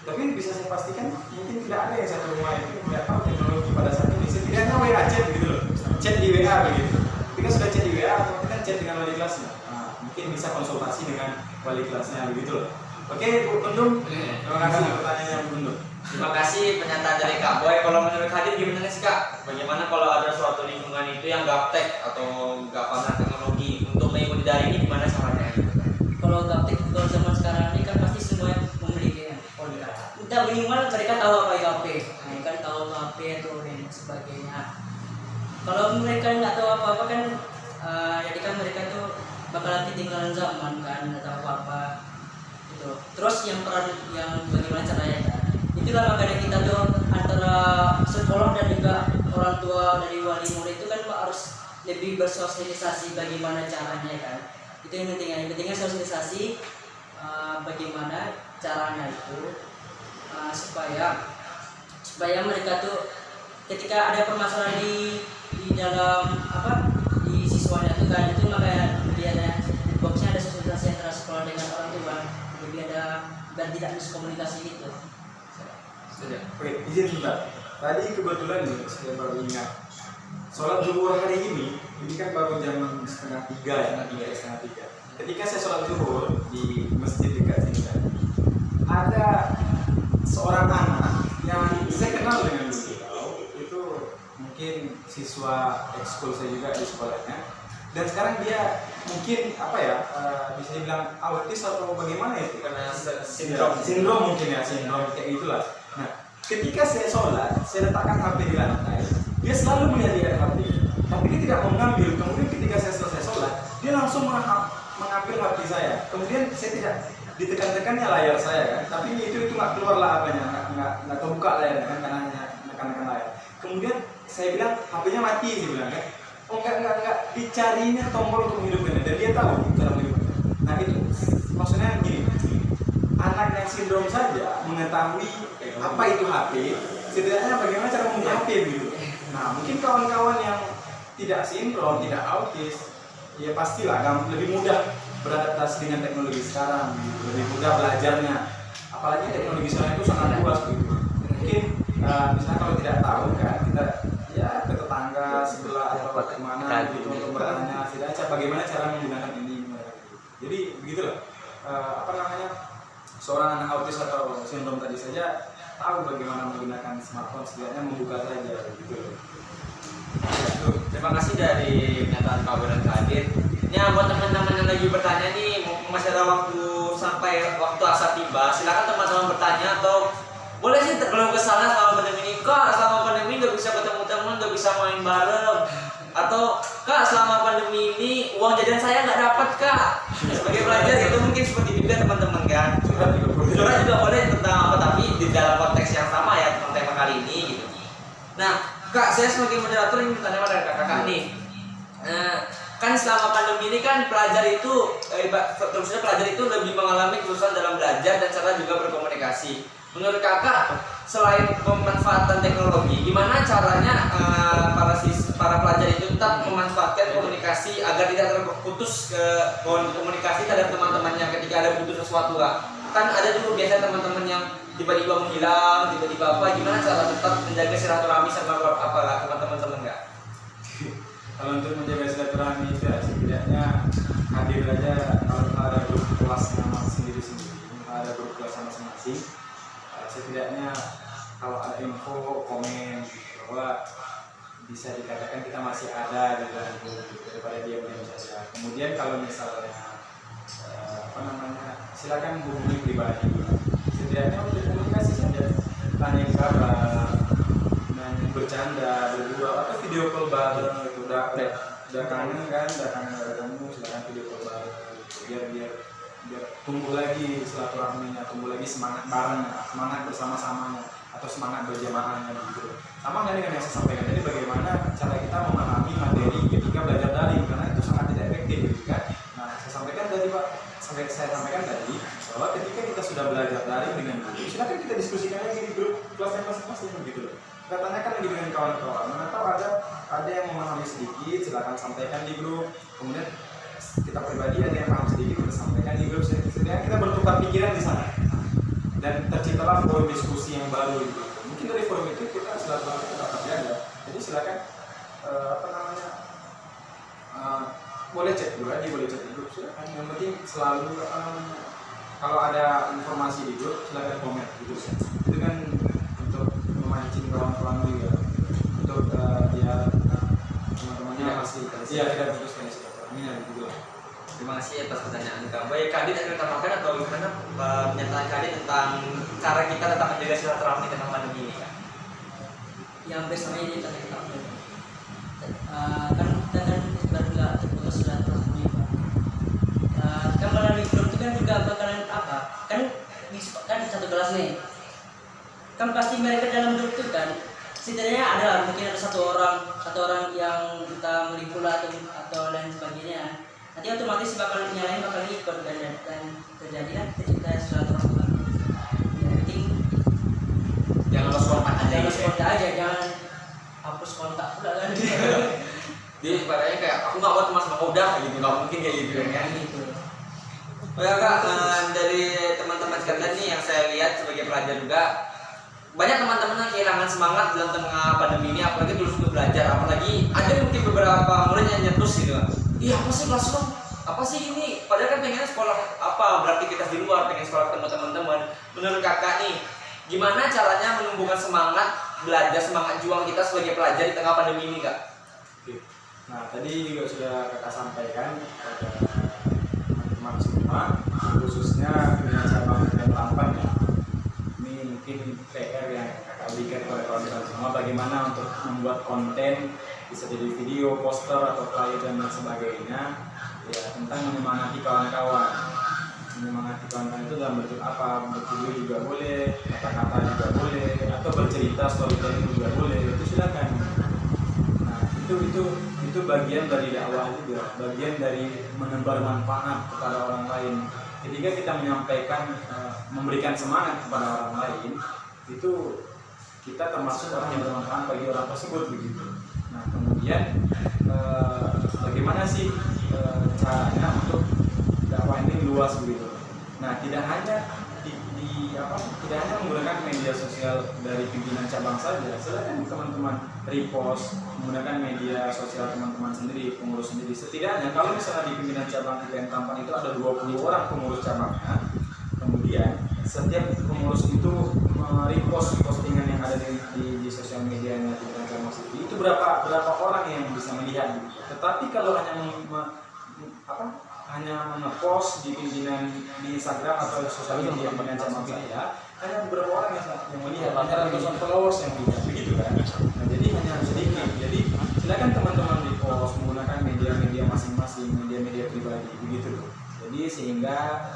tapi bisa saya pastikan mungkin tidak ada yang satu rumah itu tidak tahu teknologi pada saat ini. Setidaknya WA chat gitu loh, chat di WA begitu. Ketika sudah chat di WA, atau kan chat dengan wali kelasnya, nah, mungkin bisa konsultasi dengan wali kelasnya begitu loh. Oke Bu Bendung, terima kasih pertanyaannya Bu Bendung. Terima kasih pernyataan dari Kak Boy. Kalau menurut Hadir gimana sih Kak? Bagaimana kalau ada suatu lingkungan itu yang gaptek atau nggak paham teknologi untuk mengikuti daring ini gimana caranya? Kalau gaptek kalau zaman sekarang ini kan pasti semua yang memiliki handphone kan. Entah minimal mereka tahu apa itu HP, nah, kan tahu HP atau dan sebagainya. Kalau mereka nggak tahu apa-apa kan, jadi kan mereka tuh bakalan ketinggalan zaman kan, nggak tahu apa-apa gitu. Terus yang bagaimana caranya kan? Itulah makanya kita tuh antara sekolah dan juga orang tua dari wali murid itu kan harus lebih bersosialisasi bagaimana caranya kan. Itu yang pentingnya sosialisasi bagaimana caranya itu supaya mereka tuh ketika ada permasalahan di dalam di siswanya itu kan, itu makanya dia ada boxnya, ada sosialisasi antara sekolah dengan orang tua, jadi ada dan tidak miskomunikasi gitu. Oke, izin sebentar. Tadi kebetulan nih saya baru ingat sholat zuhur hari ini kan baru jam 2:30 ya, 2:30. Ketika saya sholat zuhur di masjid dekat sini kan, ada seorang anak yang saya kenal dengan beliau, itu mungkin siswa ekskul saya juga di sekolahnya, dan sekarang dia mungkin bisa dibilang autis atau bagaimana itu, Karena sindrom mungkin ya, sindrom kayak gitulah. Nah, ketika saya sholat, saya letakkan HP di lantai, dia selalu melihat HP, tapi dia tidak mau mengambil. Kemudian ketika saya selesai sholat, dia langsung mengambil HP saya. Kemudian saya tidak ditekan-tekannya layar saya kan, tapi itu nggak keluar lah apanya, nggak kebuka layarnya kan, karena hanya menekan layar. Kemudian saya bilang HP-nya mati, dia bilang kan. Oh enggak, dicarinya tombol untuk menghidupkannya, dan dia tahu cara menghidupkannya. Nah itu maksudnya gini, anak yang sindrom saja mengetahui apa itu HP, setidaknya bagaimana cara menggunakan HP gitu. Nah mungkin kawan-kawan yang tidak sindrom, tidak autis, ya pastilah lebih mudah beradaptasi dengan teknologi sekarang gitu. Lebih mudah belajarnya, apalagi teknologi sekarang itu sangat luas gitu. Mungkin misalnya kalau tidak tahu kan, kita ya ke tetangga sebelah atau kemana gitu untuk bertanya setidaknya bagaimana cara menggunakan ini gitu. Jadi begitulah seorang anak autis atau sindrom tadi saja tahu bagaimana menggunakan smartphone, setidaknya membuka saja gitu. Terima kasih dari pernyataan Kak Boy dan Kak Hadir. Ya buat teman-teman yang lagi bertanya nih, masih ada waktu sampai waktu asar tiba, silakan teman-teman bertanya atau boleh sih terkeluh kesalahan selama pandemi ini. Kak, selama pandemi nggak bisa ketemu teman, nggak bisa main bareng, atau Kak selama pandemi ini uang jajan saya nggak dapat Kak. Sebagai pelajar itu mungkin seperti itu kan teman-teman kan. Curhat juga boleh tentang apa, tapi di dalam konteks yang sama ya, tentang tema kali ini gitu. Nah Kak, saya sebagai moderator ingin bertanya pada kakak nih. Kan selama pandemi ini kan pelajar itu, terusnya pelajar itu lebih mengalami kesusahan dalam belajar dan cara juga berkomunikasi. Menurut kakak, selain pemanfaatan teknologi, gimana caranya para pelajar itu tetap memanfaatkan komunikasi agar tidak terputus komunikasi terhadap teman-temannya ketika ada butuh sesuatu Kak? Kan ada juga biasa teman-teman yang tiba-tiba menghilang, tiba-tiba apa, gimana cara tetap menjaga silaturahmi sama teman-teman Kak? Kalau untuk menjaga silaturahmi itu ya setidaknya hadir aja kalau ada grup kelasnya sendiri-sendiri, ada grup kelas masing-masing, setidaknya kalau ada info komen bahwa bisa dikatakan kita masih ada di dalam grup daripada diam saja. Kemudian kalau misalnya silakan hubungi pribadi, setidaknya untuk komunikasi saja, tanya kabar, bercanda, berdua atau tumbuh lagi silaturahminya, tumbuh lagi semangat barengnya, semangat bersama-samanya atau semangat berjamaahnya gitu. Sama dengan yang saya sampaikan tadi, bagaimana cara kita memahami materi ketika belajar daring, karena itu sangat tidak efektif gitu kan. Nah, saya sampaikan tadi Pak, saya sampaikan tadi bahwa ketika kita sudah belajar daring dengan guru, silakan kita diskusikan lagi di grup kelasnya masing-masing begitu loh. Kita tanyakan lagi dengan kawan-kawan, mana tahu ada yang memahami sedikit, silakan sampaikan di grup. Kemudian kita pribadi ada yang paham sedikit, kita sampaikan di grup, sehingga kita bertukar pikiran di sana dan terciptalah forum diskusi yang baru gitu. Mungkin dari forum itu kita silaturahmi dapat jaga. Jadi silakan boleh cek dulu aja, boleh cek di grup silakan. Yang penting selalu kalau ada informasi di grup silakan komen gitu. Itu kan untuk memancing kawan-kawan juga, untuk dia teman-temannya masih tidak putus dari silaturahmi gitu lah. Terima kasih atas pertanyaan Kak. Baik, Kak Adit akan tambahkan atau gimana pernyataan Kak Adit tentang cara kita tetap menjaga silaturahmi di tengah pandemi ini, Kak? Yang bersama ini tadi kita kan kita kan baru nggak terputus silaturahmi. Kan melalui grup itu kan juga bakalan apa? Kan satu kelas nih. Kan pasti mereka dalam grup itu kan setidaknya ada mungkin ada satu orang yang kita meliput atau lain sebagainya. Nanti otomatis yang lain bakal ikut dan terjadi kan tercipta silaturahmi. Yang penting Jangan lost kontak aja. jangan Gitu ya. kontak aja, jangan hapus kontak pula kan. Jadi ibaratnya kayak aku nggak buat mas mau udah gitu, nggak mungkin kayak gitu kan. Gitu. Oh ya Kak, dari teman-teman sekalian nih yang saya lihat sebagai pelajar juga, banyak teman-teman yang kehilangan semangat dalam tengah pandemi ini, apalagi terus untuk belajar, apalagi ada mungkin beberapa murid yang nyetus gitu kan. Iya apa sih classroom? Apa sih ini? Padahal kan pengen sekolah beraktivitas di luar, pengen sekolah ketemu teman-teman. Menurut kakak nih, gimana caranya menumbuhkan semangat belajar, semangat juang kita sebagai pelajar di tengah pandemi ini, Kak? Oke. Nah, tadi juga sudah kakak sampaikan pada teman-teman semua, khususnya dengan cabang dan tampan ya. Ini mungkin PR yang kakak berikan kepada kawan-kawan semua, bagaimana untuk membuat konten, bisa jadi video, poster atau flyer dan lain sebagainya, ya tentang menyemangati kawan-kawan. Menyemangati kawan-kawan itu dalam bentuk apa? Bentuk video juga boleh, kata-kata juga boleh, atau bercerita storytelling juga boleh. Itu silakan. Nah, itu bagian dari dakwah juga, bagian dari menebar manfaat kepada orang lain. Ketika kita menyampaikan, memberikan semangat kepada orang lain, itu kita termasuk orang yang bermanfaat bagi orang tersebut begitu. Nah, kemudian bagaimana sih caranya untuk dakwah ini luas begitu. Nah, tidak hanya tidak hanya menggunakan media sosial dari pimpinan cabang saja, silakan teman-teman repost menggunakan media sosial teman-teman sendiri, pengurus sendiri. Setidaknya kalau misalnya di pimpinan cabang IPN Tampan itu ada 20 orang pengurus cabangnya, kemudian setiap pengurus itu repost postingan yang ada di sosial medianya pimpinan cabang sendiri, itu berapa orang yang bisa melihat. Tetapi kalau hanya ngepost di pimpinan di Instagram atau sosial media pimpinan cabang saya, hanya beberapa orang yang melihat, hanya ratusan followers yang melihat begitu kan. Nah, jadi hanya sedikit. Jadi silakan teman-teman repost menggunakan media-media masing-masing, media-media pribadi begitu loh. Jadi sehingga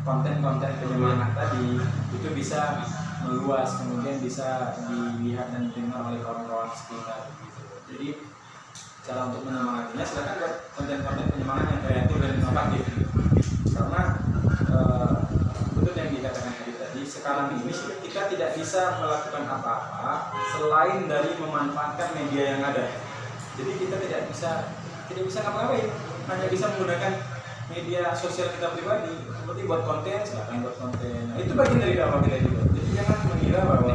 konten-konten penyemangat tadi itu bisa meluas, kemudian bisa dilihat dan didengar oleh kawan-kawan sekitar gitu. Jadi cara untuk menyemangatinya silakan buat konten-konten penyemangat yang kreatif dan inovatif. Karena betul yang dikatakan tadi, sekarang ini kita tidak bisa melakukan apa-apa selain dari memanfaatkan media yang ada. Jadi kita tidak bisa ngapa-ngapain, hanya bisa menggunakan media sosial kita pribadi. Seperti buat konten, silakan buat konten. Nah, itu bagian dari dakwah kita juga. Jadi jangan mengira bahwa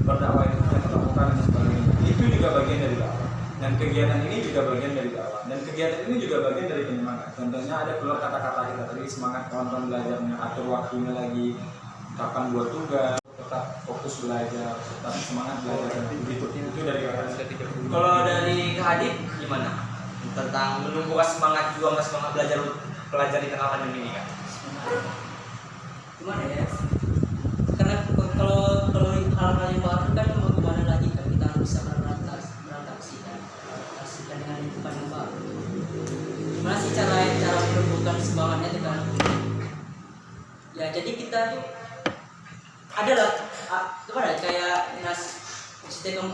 berdakwah itu hanya melakukan dan sebagainya. Itu juga bagian dari dakwah. Dan kegiatan ini juga bagian dari dakwah. Dan kegiatan ini juga bagian dari penyemangat. Contohnya ada keluar kata-kata kita tadi, semangat kawan-kawan belajarnya, atur waktunya lagi, kapan buat tugas, tetap fokus belajar, tetap semangat belajar dan begitu. Itu dari kakak. Kalau dari Kak Adit gimana tentang menumbuhkan semangat juang dan semangat belajar pelajar di tengah pandemi ini, Kak? Gimana ya? Karena kalau hal-hal yang baru kan mau gimana lagi kan kita harus bisa beradaptasi dengan lingkungan yang baru. Gimana sih cara menumbuhkan semangatnya dengan karena sistem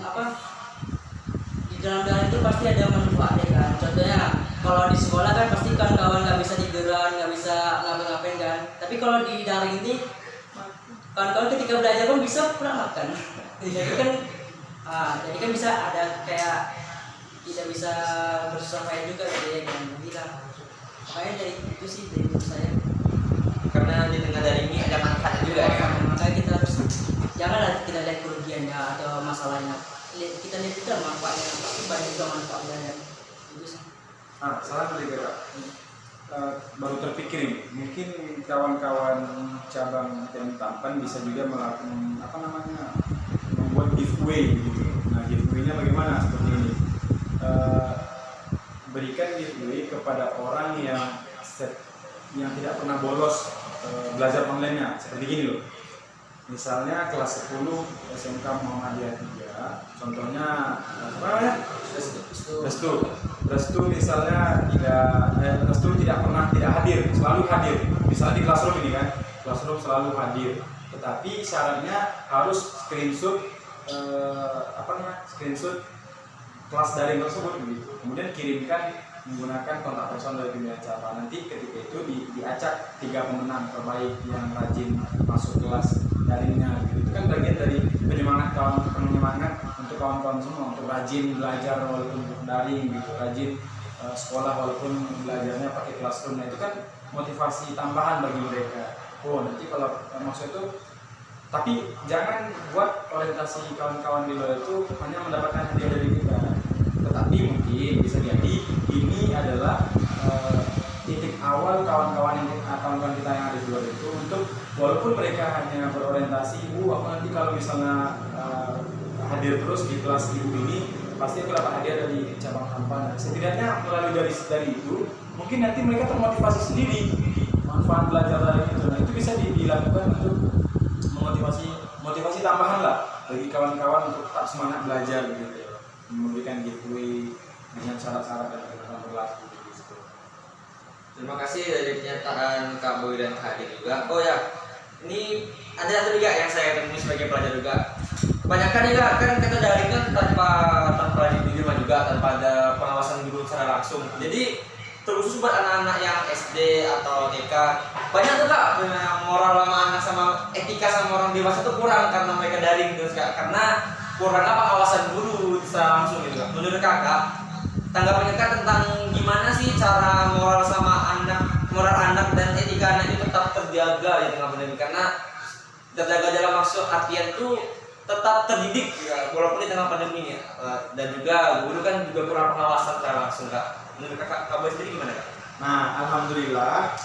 di dalam daring itu pasti ada manfaatnya kan. Contohnya kalau di sekolah kan pasti kawan-kawan nggak bisa tiduran, nggak bisa ngapa-ngapain kan. Tapi kalau di daring ini kawan-kawan ketika belajar pun bisa pulang makan. Jadi kan bisa ada kayak tidak bisa bersusah payah juga gitu ya kan. Jadi lah makanya dari itu sih dari menurut saya. Karena di tengah daring ini ada manfaat juga ya. Makanya kita harus janganlah kita lihat kerugiannya atau masalahnya. Kita lihat juga manfaatnya, pasti banyak juga manfaatnya ya. Itu sih. Nah, salah dari Kak. Baru terpikir ini, mungkin kawan-kawan cabang TNI Tampan bisa juga melakukan membuat giveaway gitu. Nah, giveaway-nya bagaimana? Seperti ini. Berikan giveaway kepada orang yang tidak pernah bolos belajar online-nya. Seperti gini loh. Misalnya kelas 10 SMK Muhammadiyah 3, contohnya apa namanya? Restu misalnya tidak pernah tidak hadir, selalu hadir. Misalnya di classroom ini kan, classroom selalu hadir. Tetapi syaratnya harus screenshot screenshot kelas daring tersebut begitu. Kemudian kirimkan menggunakan kontak person dari pimpinan cabang. Nanti ketika itu diacak 3 pemenang terbaik yang rajin masuk kelas daringnya. Itu kan bagian dari penyemangat untuk kawan-kawan semua untuk rajin belajar walaupun daring gitu, rajin sekolah walaupun belajarnya pakai classroom. Nah, itu kan motivasi tambahan bagi mereka. Oh, nanti kalau maksud itu, tapi jangan buat orientasi kawan-kawan di luar itu hanya mendapatkan hadiah dari kita. Tetapi mungkin bisa jadi ini adalah titik awal kawan-kawan kita yang ada di luar itu untuk walaupun mereka hanya berorientasi, aku nanti kalau misalnya hadir terus di kelas ibu ini pasti aku dapat hadiah dari cabang Tampan. Setidaknya melalui dari itu mungkin nanti mereka termotivasi sendiri manfaat belajar dari itu. Nah, itu bisa dilakukan untuk motivasi tambahan lah bagi kawan-kawan untuk tetap semangat belajar gitu. Memberikan giveaway dengan syarat-syarat dan ketentuan berlaku gitu. Terima kasih dari pernyataan Kak Boy dan Kak Adi juga. Oh ya, ini ada satu juga yang saya temui sebagai pelajar juga. Kebanyakan ya kan kita daring kan tanpa di rumah juga, tanpa ada pengawasan guru secara langsung. Jadi terkhusus buat anak-anak yang SD atau TK, banyak tuh Kak moral sama anak sama etika sama orang dewasa tuh kurang karena mereka daring terus Kak. Karena kurangnya pengawasan guru secara langsung gitu Kak. Menurut Kakak, tanggapannya Kak tentang gimana sih cara moral anak dan etika anak itu tetap terjaga di tengah pandemi? Karena terjaga dalam maksud artian tuh tetap terdidik ya, walaupun di tengah pandemi ya. Dan juga guru kan juga kurang pengawasan secara langsung Kak. Menurut Kak Boy sendiri gimana Kak? Nah, alhamdulillah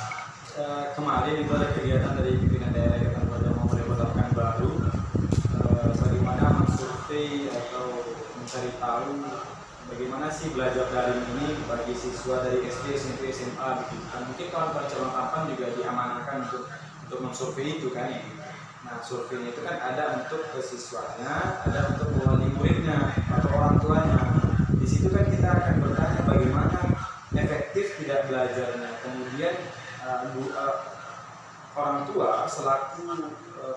kemarin itu ada kegiatan dari pimpinan daerah Kabupaten Muhammadiyah Kota Pekanbaru bagaimana mensurvei atau mencari tahu bagaimana sih belajar daring ini bagi siswa dari SD, SMP, SMA begitu. Dan mungkin kawan-kawan cabang Tampan juga diamanahkan untuk mensurvei itu kan ya. Nah, surveinya itu kan ada untuk ke siswanya, ada untuk wali muridnya atau orang tuanya. Di situ kan kita akan bertanya bagaimana efektif tidak belajarnya. Kemudian orang tua selaku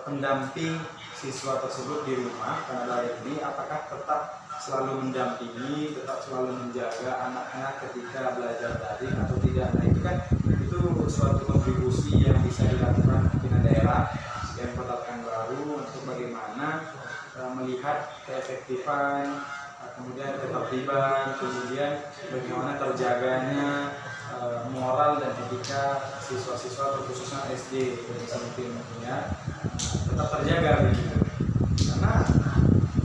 pendamping siswa tersebut di rumah karena daring ini apakah tetap selalu mendampingi, tetap selalu menjaga anaknya ketika belajar daring atau tidak. Nah, itu suatu kontribusi yang bisa dilakukan pimpinan daerah yang Kota Pekanbaru untuk bagaimana melihat keefektifan, kemudian ketertiban, kemudian bagaimana terjaganya moral dan etika siswa-siswa khususnya SD dan SMP ya tetap terjaga begitu. Karena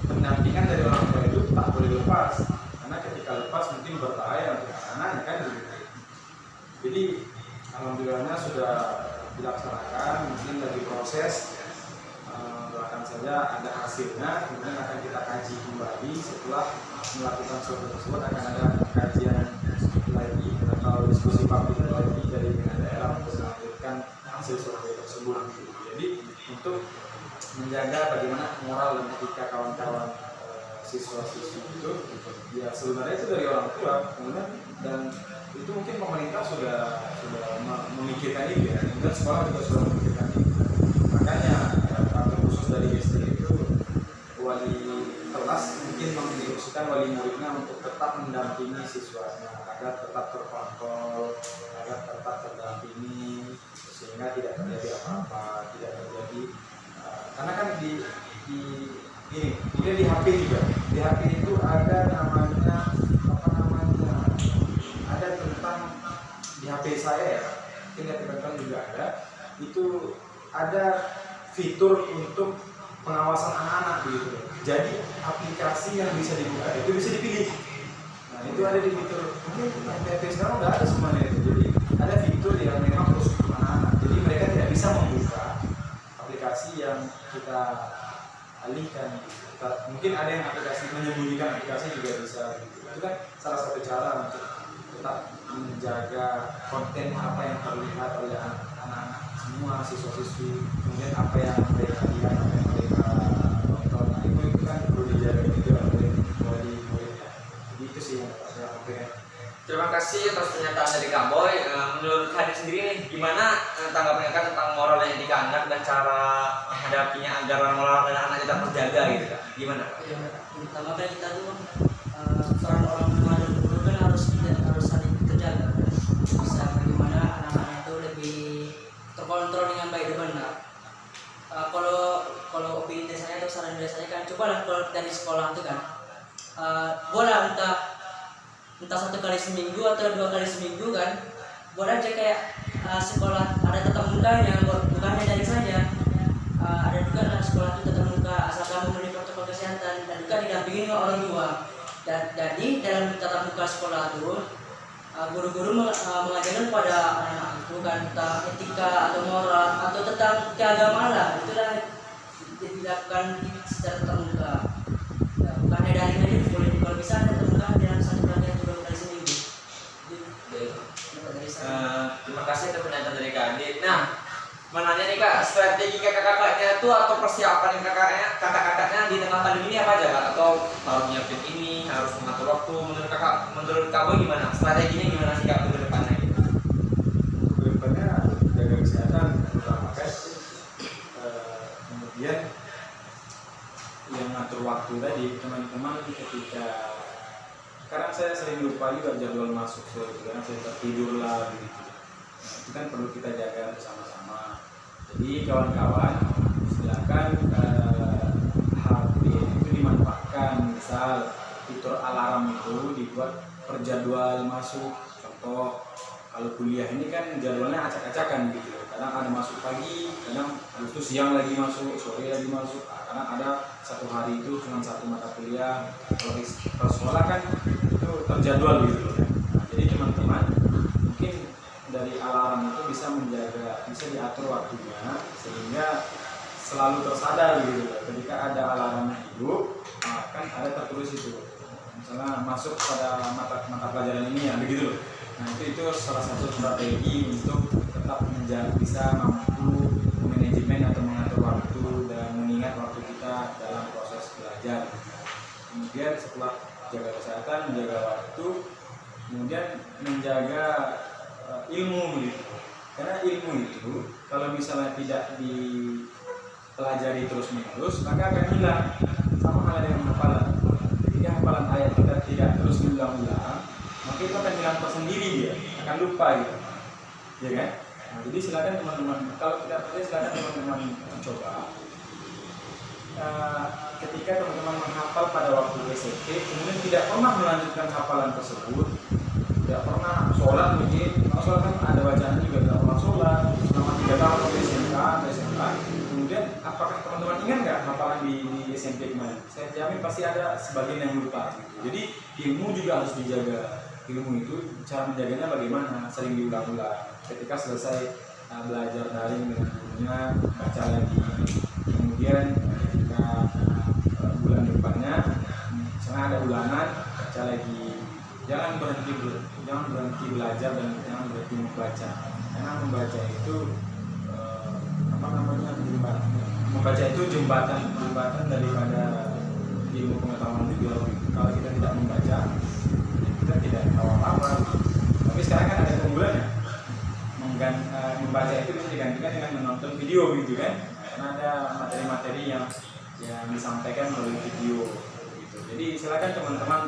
pendampingan dari orang tua itu tak boleh lepas, karena ketika lepas mungkin berbahaya untuk anak-anaknya kan begitu. Jadi alhamdulillahnya sudah dilaksanakan, mungkin lagi proses, doakan saja ada hasilnya, kemudian akan kita kaji kembali setelah melakukan survei tersebut. Akan ada kajian lagi atau diskusi publik lagi dari pimpinan daerah untuk melanjutkan hasil survei tersebut. Jadi untuk menjaga bagaimana moral dan etika kawan-kawan siswa-siswi itu ya sebenarnya itu dari orang tua, kemudian dan itu mungkin pemerintah sudah memikirkan itu ya, dan sekolah juga sudah memikirkan itu. Makanya khusus dari SD itu wali kelas mungkin menginstruksikan wali muridnya untuk tetap mendampingi siswanya agar tetap terkontrol, agar tetap terdampingi sehingga tidak terjadi apa-apa, tidak terjadi karena kan di ini kemudian di HP juga, di HP itu ada namanya apa namanya, ada tentang di HP saya ya, mungkin ya teman-teman juga ada, itu ada fitur untuk pengawasan anak-anak begitu. Jadi aplikasi yang bisa dibuka itu bisa dipilih. Nah itu ada di fitur, mungkin HP sekarang udah ada semuanya itu. Jadi ada fitur yang memang khusus untuk anak-anak. Jadi mereka tidak bisa membuka aplikasi yang kita alihkan. Mungkin ada yang aplikasi menyembunyikan aplikasi juga bisa. Itu kan salah satu cara untuk tetap menjaga konten apa yang terlihat oleh anak-anak semua, siswa-siswi, kemudian apa yang mereka lihat, apa yang mereka tonton, nah itu kan perlu dijaga juga oleh murid-muridnya. Jadi itu sih yang saya sampaikan. Terima kasih atas pernyataan dari Kak Boy. Menurut Hadit sendiri nih, gimana tanggapannya Kak tentang moral yang anak dan cara menghadapinya agar moral dan anak kita terjaga gitu Kak? Gimana? Ya, pertama kan kita tuh seorang orang tua dan guru kan harus saling terjaga, bisa bagaimana anak-anak itu lebih terkontrol dengan baik dan benar. Kalau opini dari saya atau saran dari saya kan, cobalah kalau dari sekolah itu kan, boleh entah 1 kali seminggu atau 2 kali seminggu kan, boleh aja kayak sekolah ada tatap mukanya, bukan hanya dari saja, ada juga lah sekolah itu tatap muka asalkan memenuhi protokol kesehatan dan juga didampingi oleh orang tua. Dan jadi dalam tatap muka sekolah itu guru-guru mengajarkan kepada anak-anak itu kan tentang etika atau moral atau tentang keagamaan lah, itulah dilakukan secara tatap muka. Ya, bukan hanya daring aja, boleh kalau bisa ada tatap muka dalam 1 pelajaran 2 kali seminggu. Terima kasih atas pernyataan dari Kak Adit. Nah, menanya nih Kak, strategi kakak-kakaknya itu atau persiapan kakak-kakaknya di tengah pandemi ini apa aja Kak? Atau harus nyiapin ini, harus mengatur waktu, menurut kamu gimana? Strateginya gimana sih Kak ke depannya? Ke depannya jaga kesehatan terutama kan, kemudian yang ngatur waktu tadi teman-teman ketika sekarang saya sering lupa juga jadwal masuk karena saya tertidur lah begitu. Nah, itu kan perlu kita jaga bersama-sama. Jadi kawan-kawan silakan HP itu dimanfaatkan, misal fitur alarm itu dibuat per jadwal masuk. Contoh kalau kuliah ini kan jadwalnya acak-acakan gitu. Kadang ada masuk pagi, kadang habis itu siang lagi masuk, sore lagi masuk. Kadang ada 1 hari itu cuma 1 mata kuliah. Kalau di sekolah kan itu terjadwal gitu. Nah, jadi teman-teman mungkin dari alarm itu bisa diatur waktunya sehingga selalu tersadar gitu. Ketika ada alarm hidup, kan ada tertulis itu. Misalnya masuk pada mata pelajaran ini ya begitu loh. Nah itu salah satu strategi untuk tetap bisa mampu manajemen atau mengatur waktu dan mengingat waktu kita dalam proses belajar. Kemudian setelah jaga kesehatan, menjaga waktu, kemudian menjaga ilmu gitu. Karena ilmu itu kalau misalnya tidak dipelajari terus-menerus maka akan hilang, sama halnya dengan hafalan. Ketika hafalan ayat kita tidak terus diulang-ulang, maka itu akan hilang tersendiri, dia akan lupa gitu, ya kan? Nah, jadi silakan teman-teman, kalau tidak percaya silakan teman-teman mencoba. Ketika teman-teman menghafal pada waktu SMP, kemudian tidak pernah melanjutkan hafalan tersebut, tidak pernah sholat mungkin, sholat kan ada bacaan juga, tidak pernah sholat selama 3 tahun di SMK, kemudian apakah teman-teman ingat nggak hafalan di SMP kemarin? Saya jamin pasti ada sebagian yang lupa gitu. Jadi ilmu juga harus dijaga. Ilmu itu cara menjaganya bagaimana? Sering diulang-ulang. Ketika selesai belajar daring dengan gurunya, baca lagi. Kemudian ketika bulan depannya, misalnya ada ulangan, baca lagi. Jangan berhenti belajar dan jangan berhenti membaca. Karena membaca itu membaca itu jembatan daripada ilmu pengetahuan juga. Kalau kita tidak membaca, kita tidak tahu apa-apa. Tapi sekarang kan ada keunggulannya. Membaca itu bisa digantikan dengan menonton video gitu kan. Karena ada materi-materi yang yang disampaikan melalui video gitu. Jadi silakan teman-teman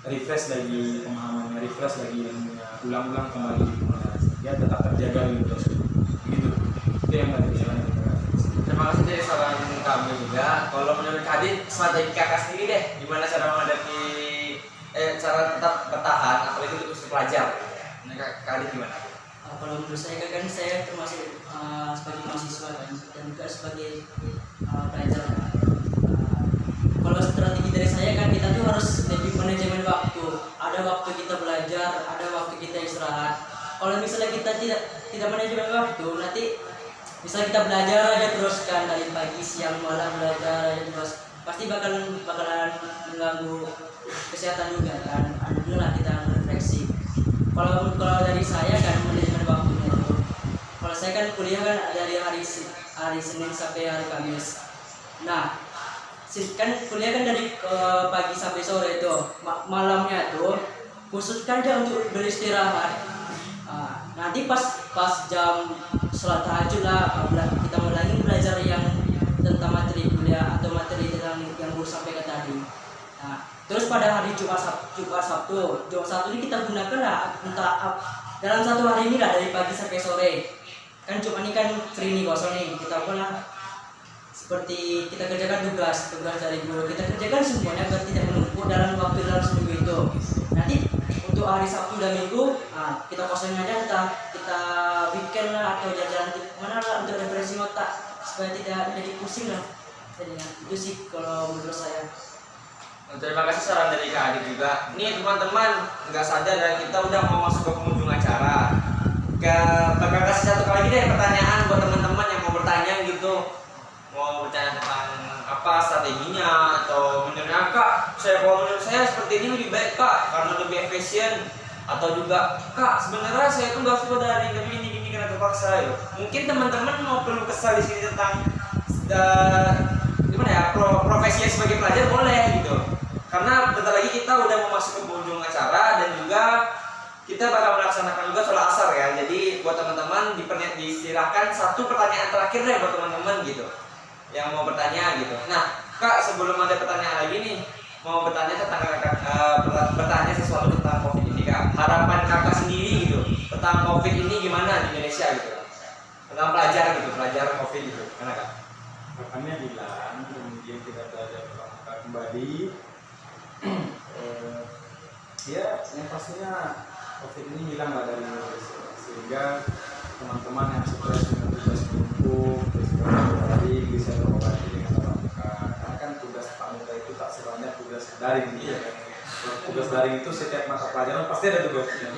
refresh lagi pemahamannya, refresh lagi ilmunya, ulang-ulang kembali ya tetap terjaga ilmu tersebut. Begitu. Itu yang tadi saya katakan. Terima kasih dari saran kami juga. Kalau menurut Kadin, strategi kakak sendiri deh, gimana cara menghadapi cara tetap bertahan, apalagi untuk usia pelajar. Menurut Kadin gimana? Kalau menurut saya kan saya termasuk sebagai mahasiswa kan, dan juga sebagai pelajar kan. Kalau strategi dari saya kan kita tuh harus lebih manajemen waktu. Ada waktu kita belajar, ada waktu kita istirahat. Kalau misalnya kita tidak manajemen waktu, nanti misalnya kita belajar aja terus kan dari pagi siang malam belajar aja terus, pasti bakalan mengganggu kesehatan juga kan. Alhamdulillah kita refleksi. Kalau dari saya kan manajemen waktunya itu. Kalau saya kan kuliah kan dari hari Senin sampai hari Kamis. Nah, kan kuliah kan dari pagi sampai sore itu, malamnya tuh khususkan aja untuk beristirahat. Nanti pas jam sholat tahajud lah kita mulai belajar yang tentang materi kuliah atau materi tentang yang guru sampaikan tadi. Nah, terus pada hari Jumat Sabtu ini kita gunakan lah dalam satu hari ini lah dari pagi sampai sore. Kan Jumat ini kan free nih, kosong nih, kita pula seperti kita kerjakan tugas dari guru, kita kerjakan semuanya agar tidak menumpuk dalam seminggu itu. Nanti untuk hari Sabtu dan Minggu kita kosongin aja, kita weekend lah atau jalan mana lah untuk refreshing otak supaya tidak jadi pusing lah. Jadi itu sih kalau menurut saya. Terima kasih saran dari Kak Adit juga. Nih teman-teman, nggak sadar ya kita udah mau masuk ke penghujung acara. Bakal kasih satu kali deh pertanyaan buat teman-teman yang mau bertanya gitu, mau bertanya tentang apa strateginya atau menurut menurut saya seperti ini lebih baik Kak karena lebih efisien, atau juga Kak sebenarnya saya tuh nggak suka dari gini karena terpaksa ya. Mungkin teman-teman mau perlu kesal di sini tentang gimana ya profesinya sebagai pelajar boleh gitu, karena bentar lagi kita udah mau masuk ke penghujung acara dan juga kita bakal melaksanakan juga sholat asar ya. Jadi buat teman-teman disilahkan satu pertanyaan terakhir deh buat teman-teman gitu yang mau bertanya gitu. Nah Kak, sebelum ada pertanyaan lagi nih, mau bertanya bertanya sesuatu tentang COVID ini Kak. Harapan Kakak sendiri gitu tentang COVID ini gimana di Indonesia gitu, tentang pelajar COVID gitu, gimana Kak? Harapannya hilang, kemudian kita belajar kembali. Ya, yang pastinya COVID ini hilang lah dari Indonesia, sehingga teman-teman yang stres dengan tugas menumpuk tadi bisa terobati dengan tatap muka. Karena kan tugas Pak Muka itu tak sebanyak tugas daring gitu ya kan. Tugas daring itu setiap mata pelajaran pasti ada tugasnya.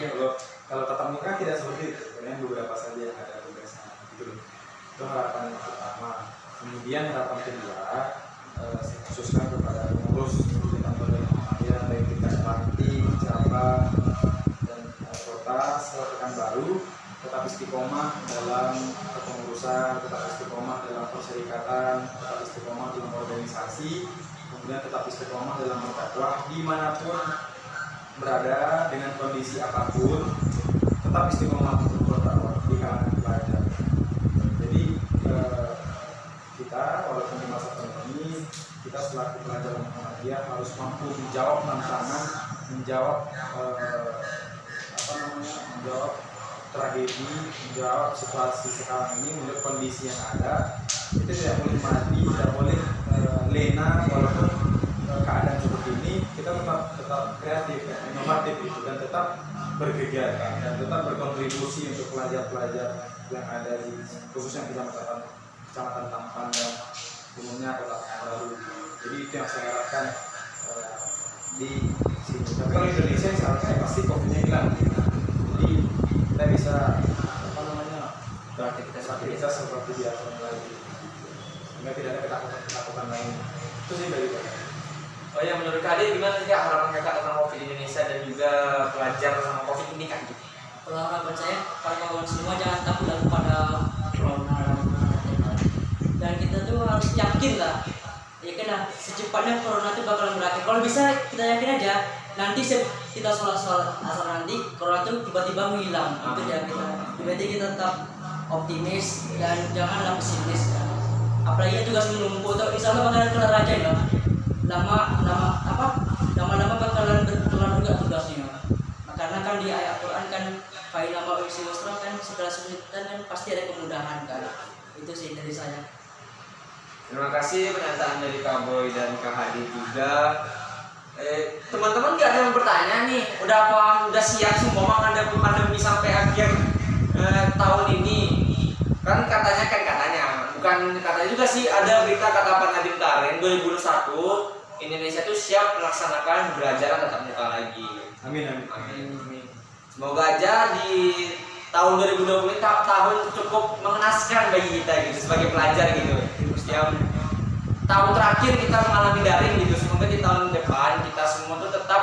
Kalau tatap muka tidak seperti itu, karena beberapa saja yang ada tugasnya gitu loh. Itu harapan yang pertama. Kemudian harapan kedua, saya khususkan kepada pengurus kantor dan Muhammadiyah baik tingkat Parti, cabang dan kota Pekanbaru, tetap istiqomah dalam kepengurusan, tetap istiqomah dalam perserikatan, tetap istiqomah dalam organisasi, kemudian tetap istiqomah dalam berdakwah dimanapun berada dengan kondisi apapun, tetap istiqomah untuk berdakwah di kalangan pelajar. Jadi kita walaupun di masa pandemi, kita selaku pelajar Muhammadiyah harus mampu menjawab tantangan, menjawab menjawab tragedi, menjawab situasi sekarang ini, menjawab kondisi yang ada. Kita tidak boleh mati, tidak boleh lena walaupun keadaan seperti ini. Kita tetap kreatif, inovatif itu, dan tetap berkegiatan dan tetap berkontribusi untuk pelajar-pelajar yang ada di khususnya Kecamatan Tampan dan umumnya Kota Pekanbaru. Jadi itu yang saya harapkan di sini. Tapi kalau Indonesia seharusnya pasti COVID-nya hilang. Jadi kita bisa beraktivitas seperti biasa lagi, sehingga tidak ada ketakutan lain. Itu sih dari saya. Oh ya, menurut Kak Adit gimana sih Kak harapan Kakak tentang COVID di Indonesia dan juga pelajar sama COVID ini Kak? Kalau harapan saya, para kawan semua jangan takut pada corona, dan kita tuh harus yakin lah, ya kan lah, secepatnya corona itu bakalan berakhir. Kalau bisa kita yakin aja, nanti kita sholat asar nanti corona itu tiba-tiba menghilang. Itu ya kita, berarti kita tetap optimis dan janganlah pesimis kan. apalagi tugas menumpuk tuh insya Allah bakalan kelar aja ya. Lama-lama bakalan berkelar juga tugasnya. Karena kan di ayat Quran kan fa'in lama usi usra kan segala kesulitan kan pasti ada kemudahan kan. Itu sih dari saya. Terima kasih pernyataan dari Kak Boy dan Kak Hadi juga. Teman-teman nggak ada yang bertanya nih, udah siap semua menghadapi pandemi sampai akhir tahun ini? Kan katanya, bukan katanya juga sih, ada berita kata Pak Nadiem Karim 2021 Indonesia tuh siap melaksanakan belajar tatap muka lagi. Amin. Semoga aja di tahun 2020 tahun cukup mengenaskan bagi kita gitu sebagai pelajar gitu. Setiap tahun terakhir kita mengalami daring gitu, semoga di tahun depan kita semua tuh tetap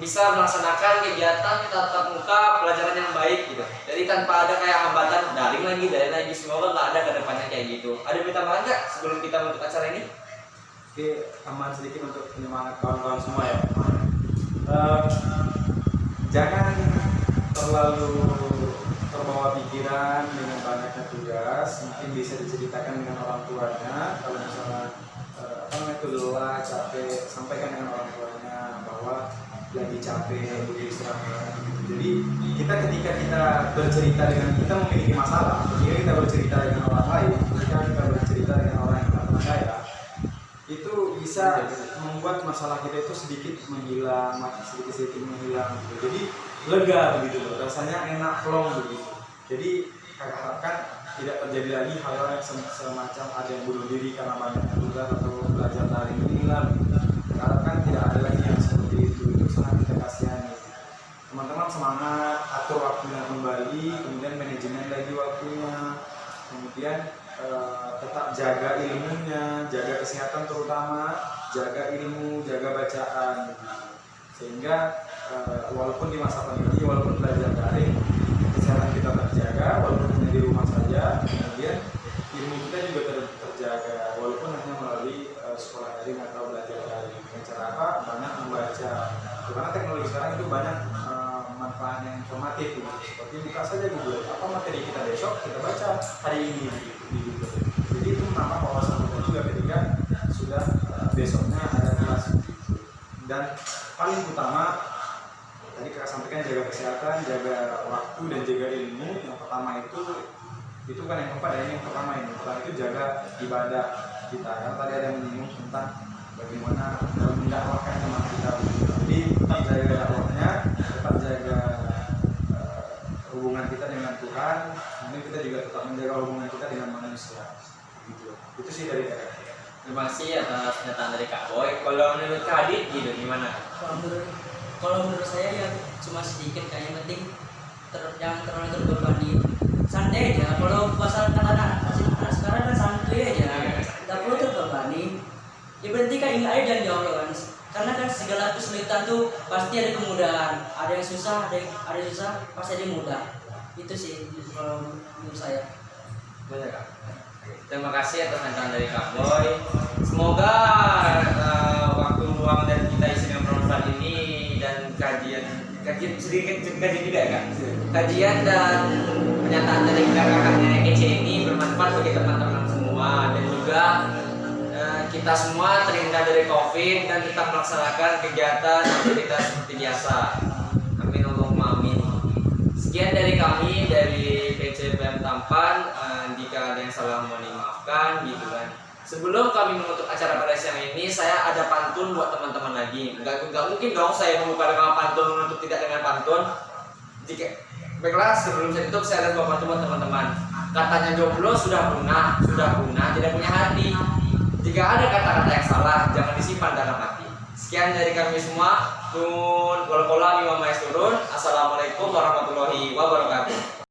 bisa melaksanakan kegiatan tatap muka pelajaran yang baik gitu. Jadi tanpa ada kayak hambatan daring lagi, semoga nggak ada kedepannya kayak gitu. Ada yang tambahan nggak sebelum kita menutup acara ini? Oke, tambahan sedikit untuk penyemangat kawan-kawan semua ya. Jangan terlalu terbawa pikiran dengan banyaknya tugas. Mungkin bisa diceritakan dengan orang tuanya. Kalau misalnya lelah, capek, sampaikan dengan orang tuanya bahwa lagi capek, butuh istirahat. Jadi ketika kita bercerita dengan kita memiliki masalah, ketika kita bercerita dengan orang lain, ketika kita bercerita dengan orang yang kita percaya, itu bisa membuat masalah kita itu sedikit menghilang gitu. Jadi lega begitu loh, rasanya enak plong begitu. Jadi kakak harapkan tidak terjadi lagi hal-hal yang semacam ada yang bunuh diri karena banyaknya tugas atau belajar daring hilang. Harapkan tidak ada lagi yang seperti itu sangat kita kasihani. Teman-teman semangat, atur waktunya kembali, kemudian manajemen lagi waktunya, kemudian tetap jaga ilmunya, jaga kesehatan terutama, jaga ilmu, jaga bacaan, sehingga walaupun di masa pandemi, walaupun belajar daring, kesehatan kita terjaga, walaupun hanya di rumah saja, kemudian ilmu kita juga terjaga, walaupun hanya melalui sekolah daring atau belajar daring. Dengan cara apa? Banyak membaca, karena teknologi sekarang itu banyak manfaat yang informatif, gitu. Seperti buka saja Google, apa materi kita besok kita baca hari ini di Google. Jadi itu menambah wawasan kita juga ketika sudah besoknya ada kelas. Dan paling utama tadi kakak sampaikan, jaga kesehatan, jaga waktu dan jaga ilmu. Yang pertama itu kan yang keempat, yang pertama ini. Setelah itu jaga ibadah kita. Karena tadi ada yang menyinggung tentang bagaimana mendakwahkan teman kita. Jadi tetap jaga dakwahnya, tetap jaga hubungan kita dengan Tuhan. Kemudian kita juga tetap menjaga hubungan kita dengan manusia. Gitu. Itu sih dari kakak. Terima kasih atas pernyataan dari Kak Boy. Kalau menurut Kak Adit gitu gimana? Kalau menurut saya ya cuma sedikit, kayak yang penting jangan terlalu terbebani, santai aja. Kalau pasal kata anak sekarang kan santai aja, tidak perlu terbebani. Yang penting kan ingat aja jangan jauh kan, karena kan segala kesulitan tuh pasti ada kemudahan. Ada yang susah, ada yang susah, pasti ada yang mudah. Itu sih kalau menurut saya. Benar Kak. Terima kasih atas pernyataan dari Kak Boy. Semoga waktu luang dan kita isi dengan bermanfaat ini dan kajian sedikit kajian juga ya Kak. Kajian dan pernyataan dari kakaknya EC ini bermanfaat bagi teman-teman semua, dan juga kita semua terhindar dari COVID dan tetap melaksanakan kegiatan aktivitas seperti biasa. Amin Allahumma amin. Sekian dari kami dari PCPM Tampan. Jika ada yang salah mohon dimaafkan gitu kan. Sebelum kami menutup acara pada siang ini, saya ada pantun buat teman-teman lagi. Enggak mungkin dong saya membuka dengan pantun menutup tidak dengan pantun. Baiklah, sebelum saya tutup saya ada buat pantun buat teman-teman. Katanya jomblo sudah punah, tidak punya hati. Jika ada kata-kata yang salah, jangan disimpan dalam hati. Sekian dari kami semua. Assalamualaikum warahmatullahi wabarakatuh.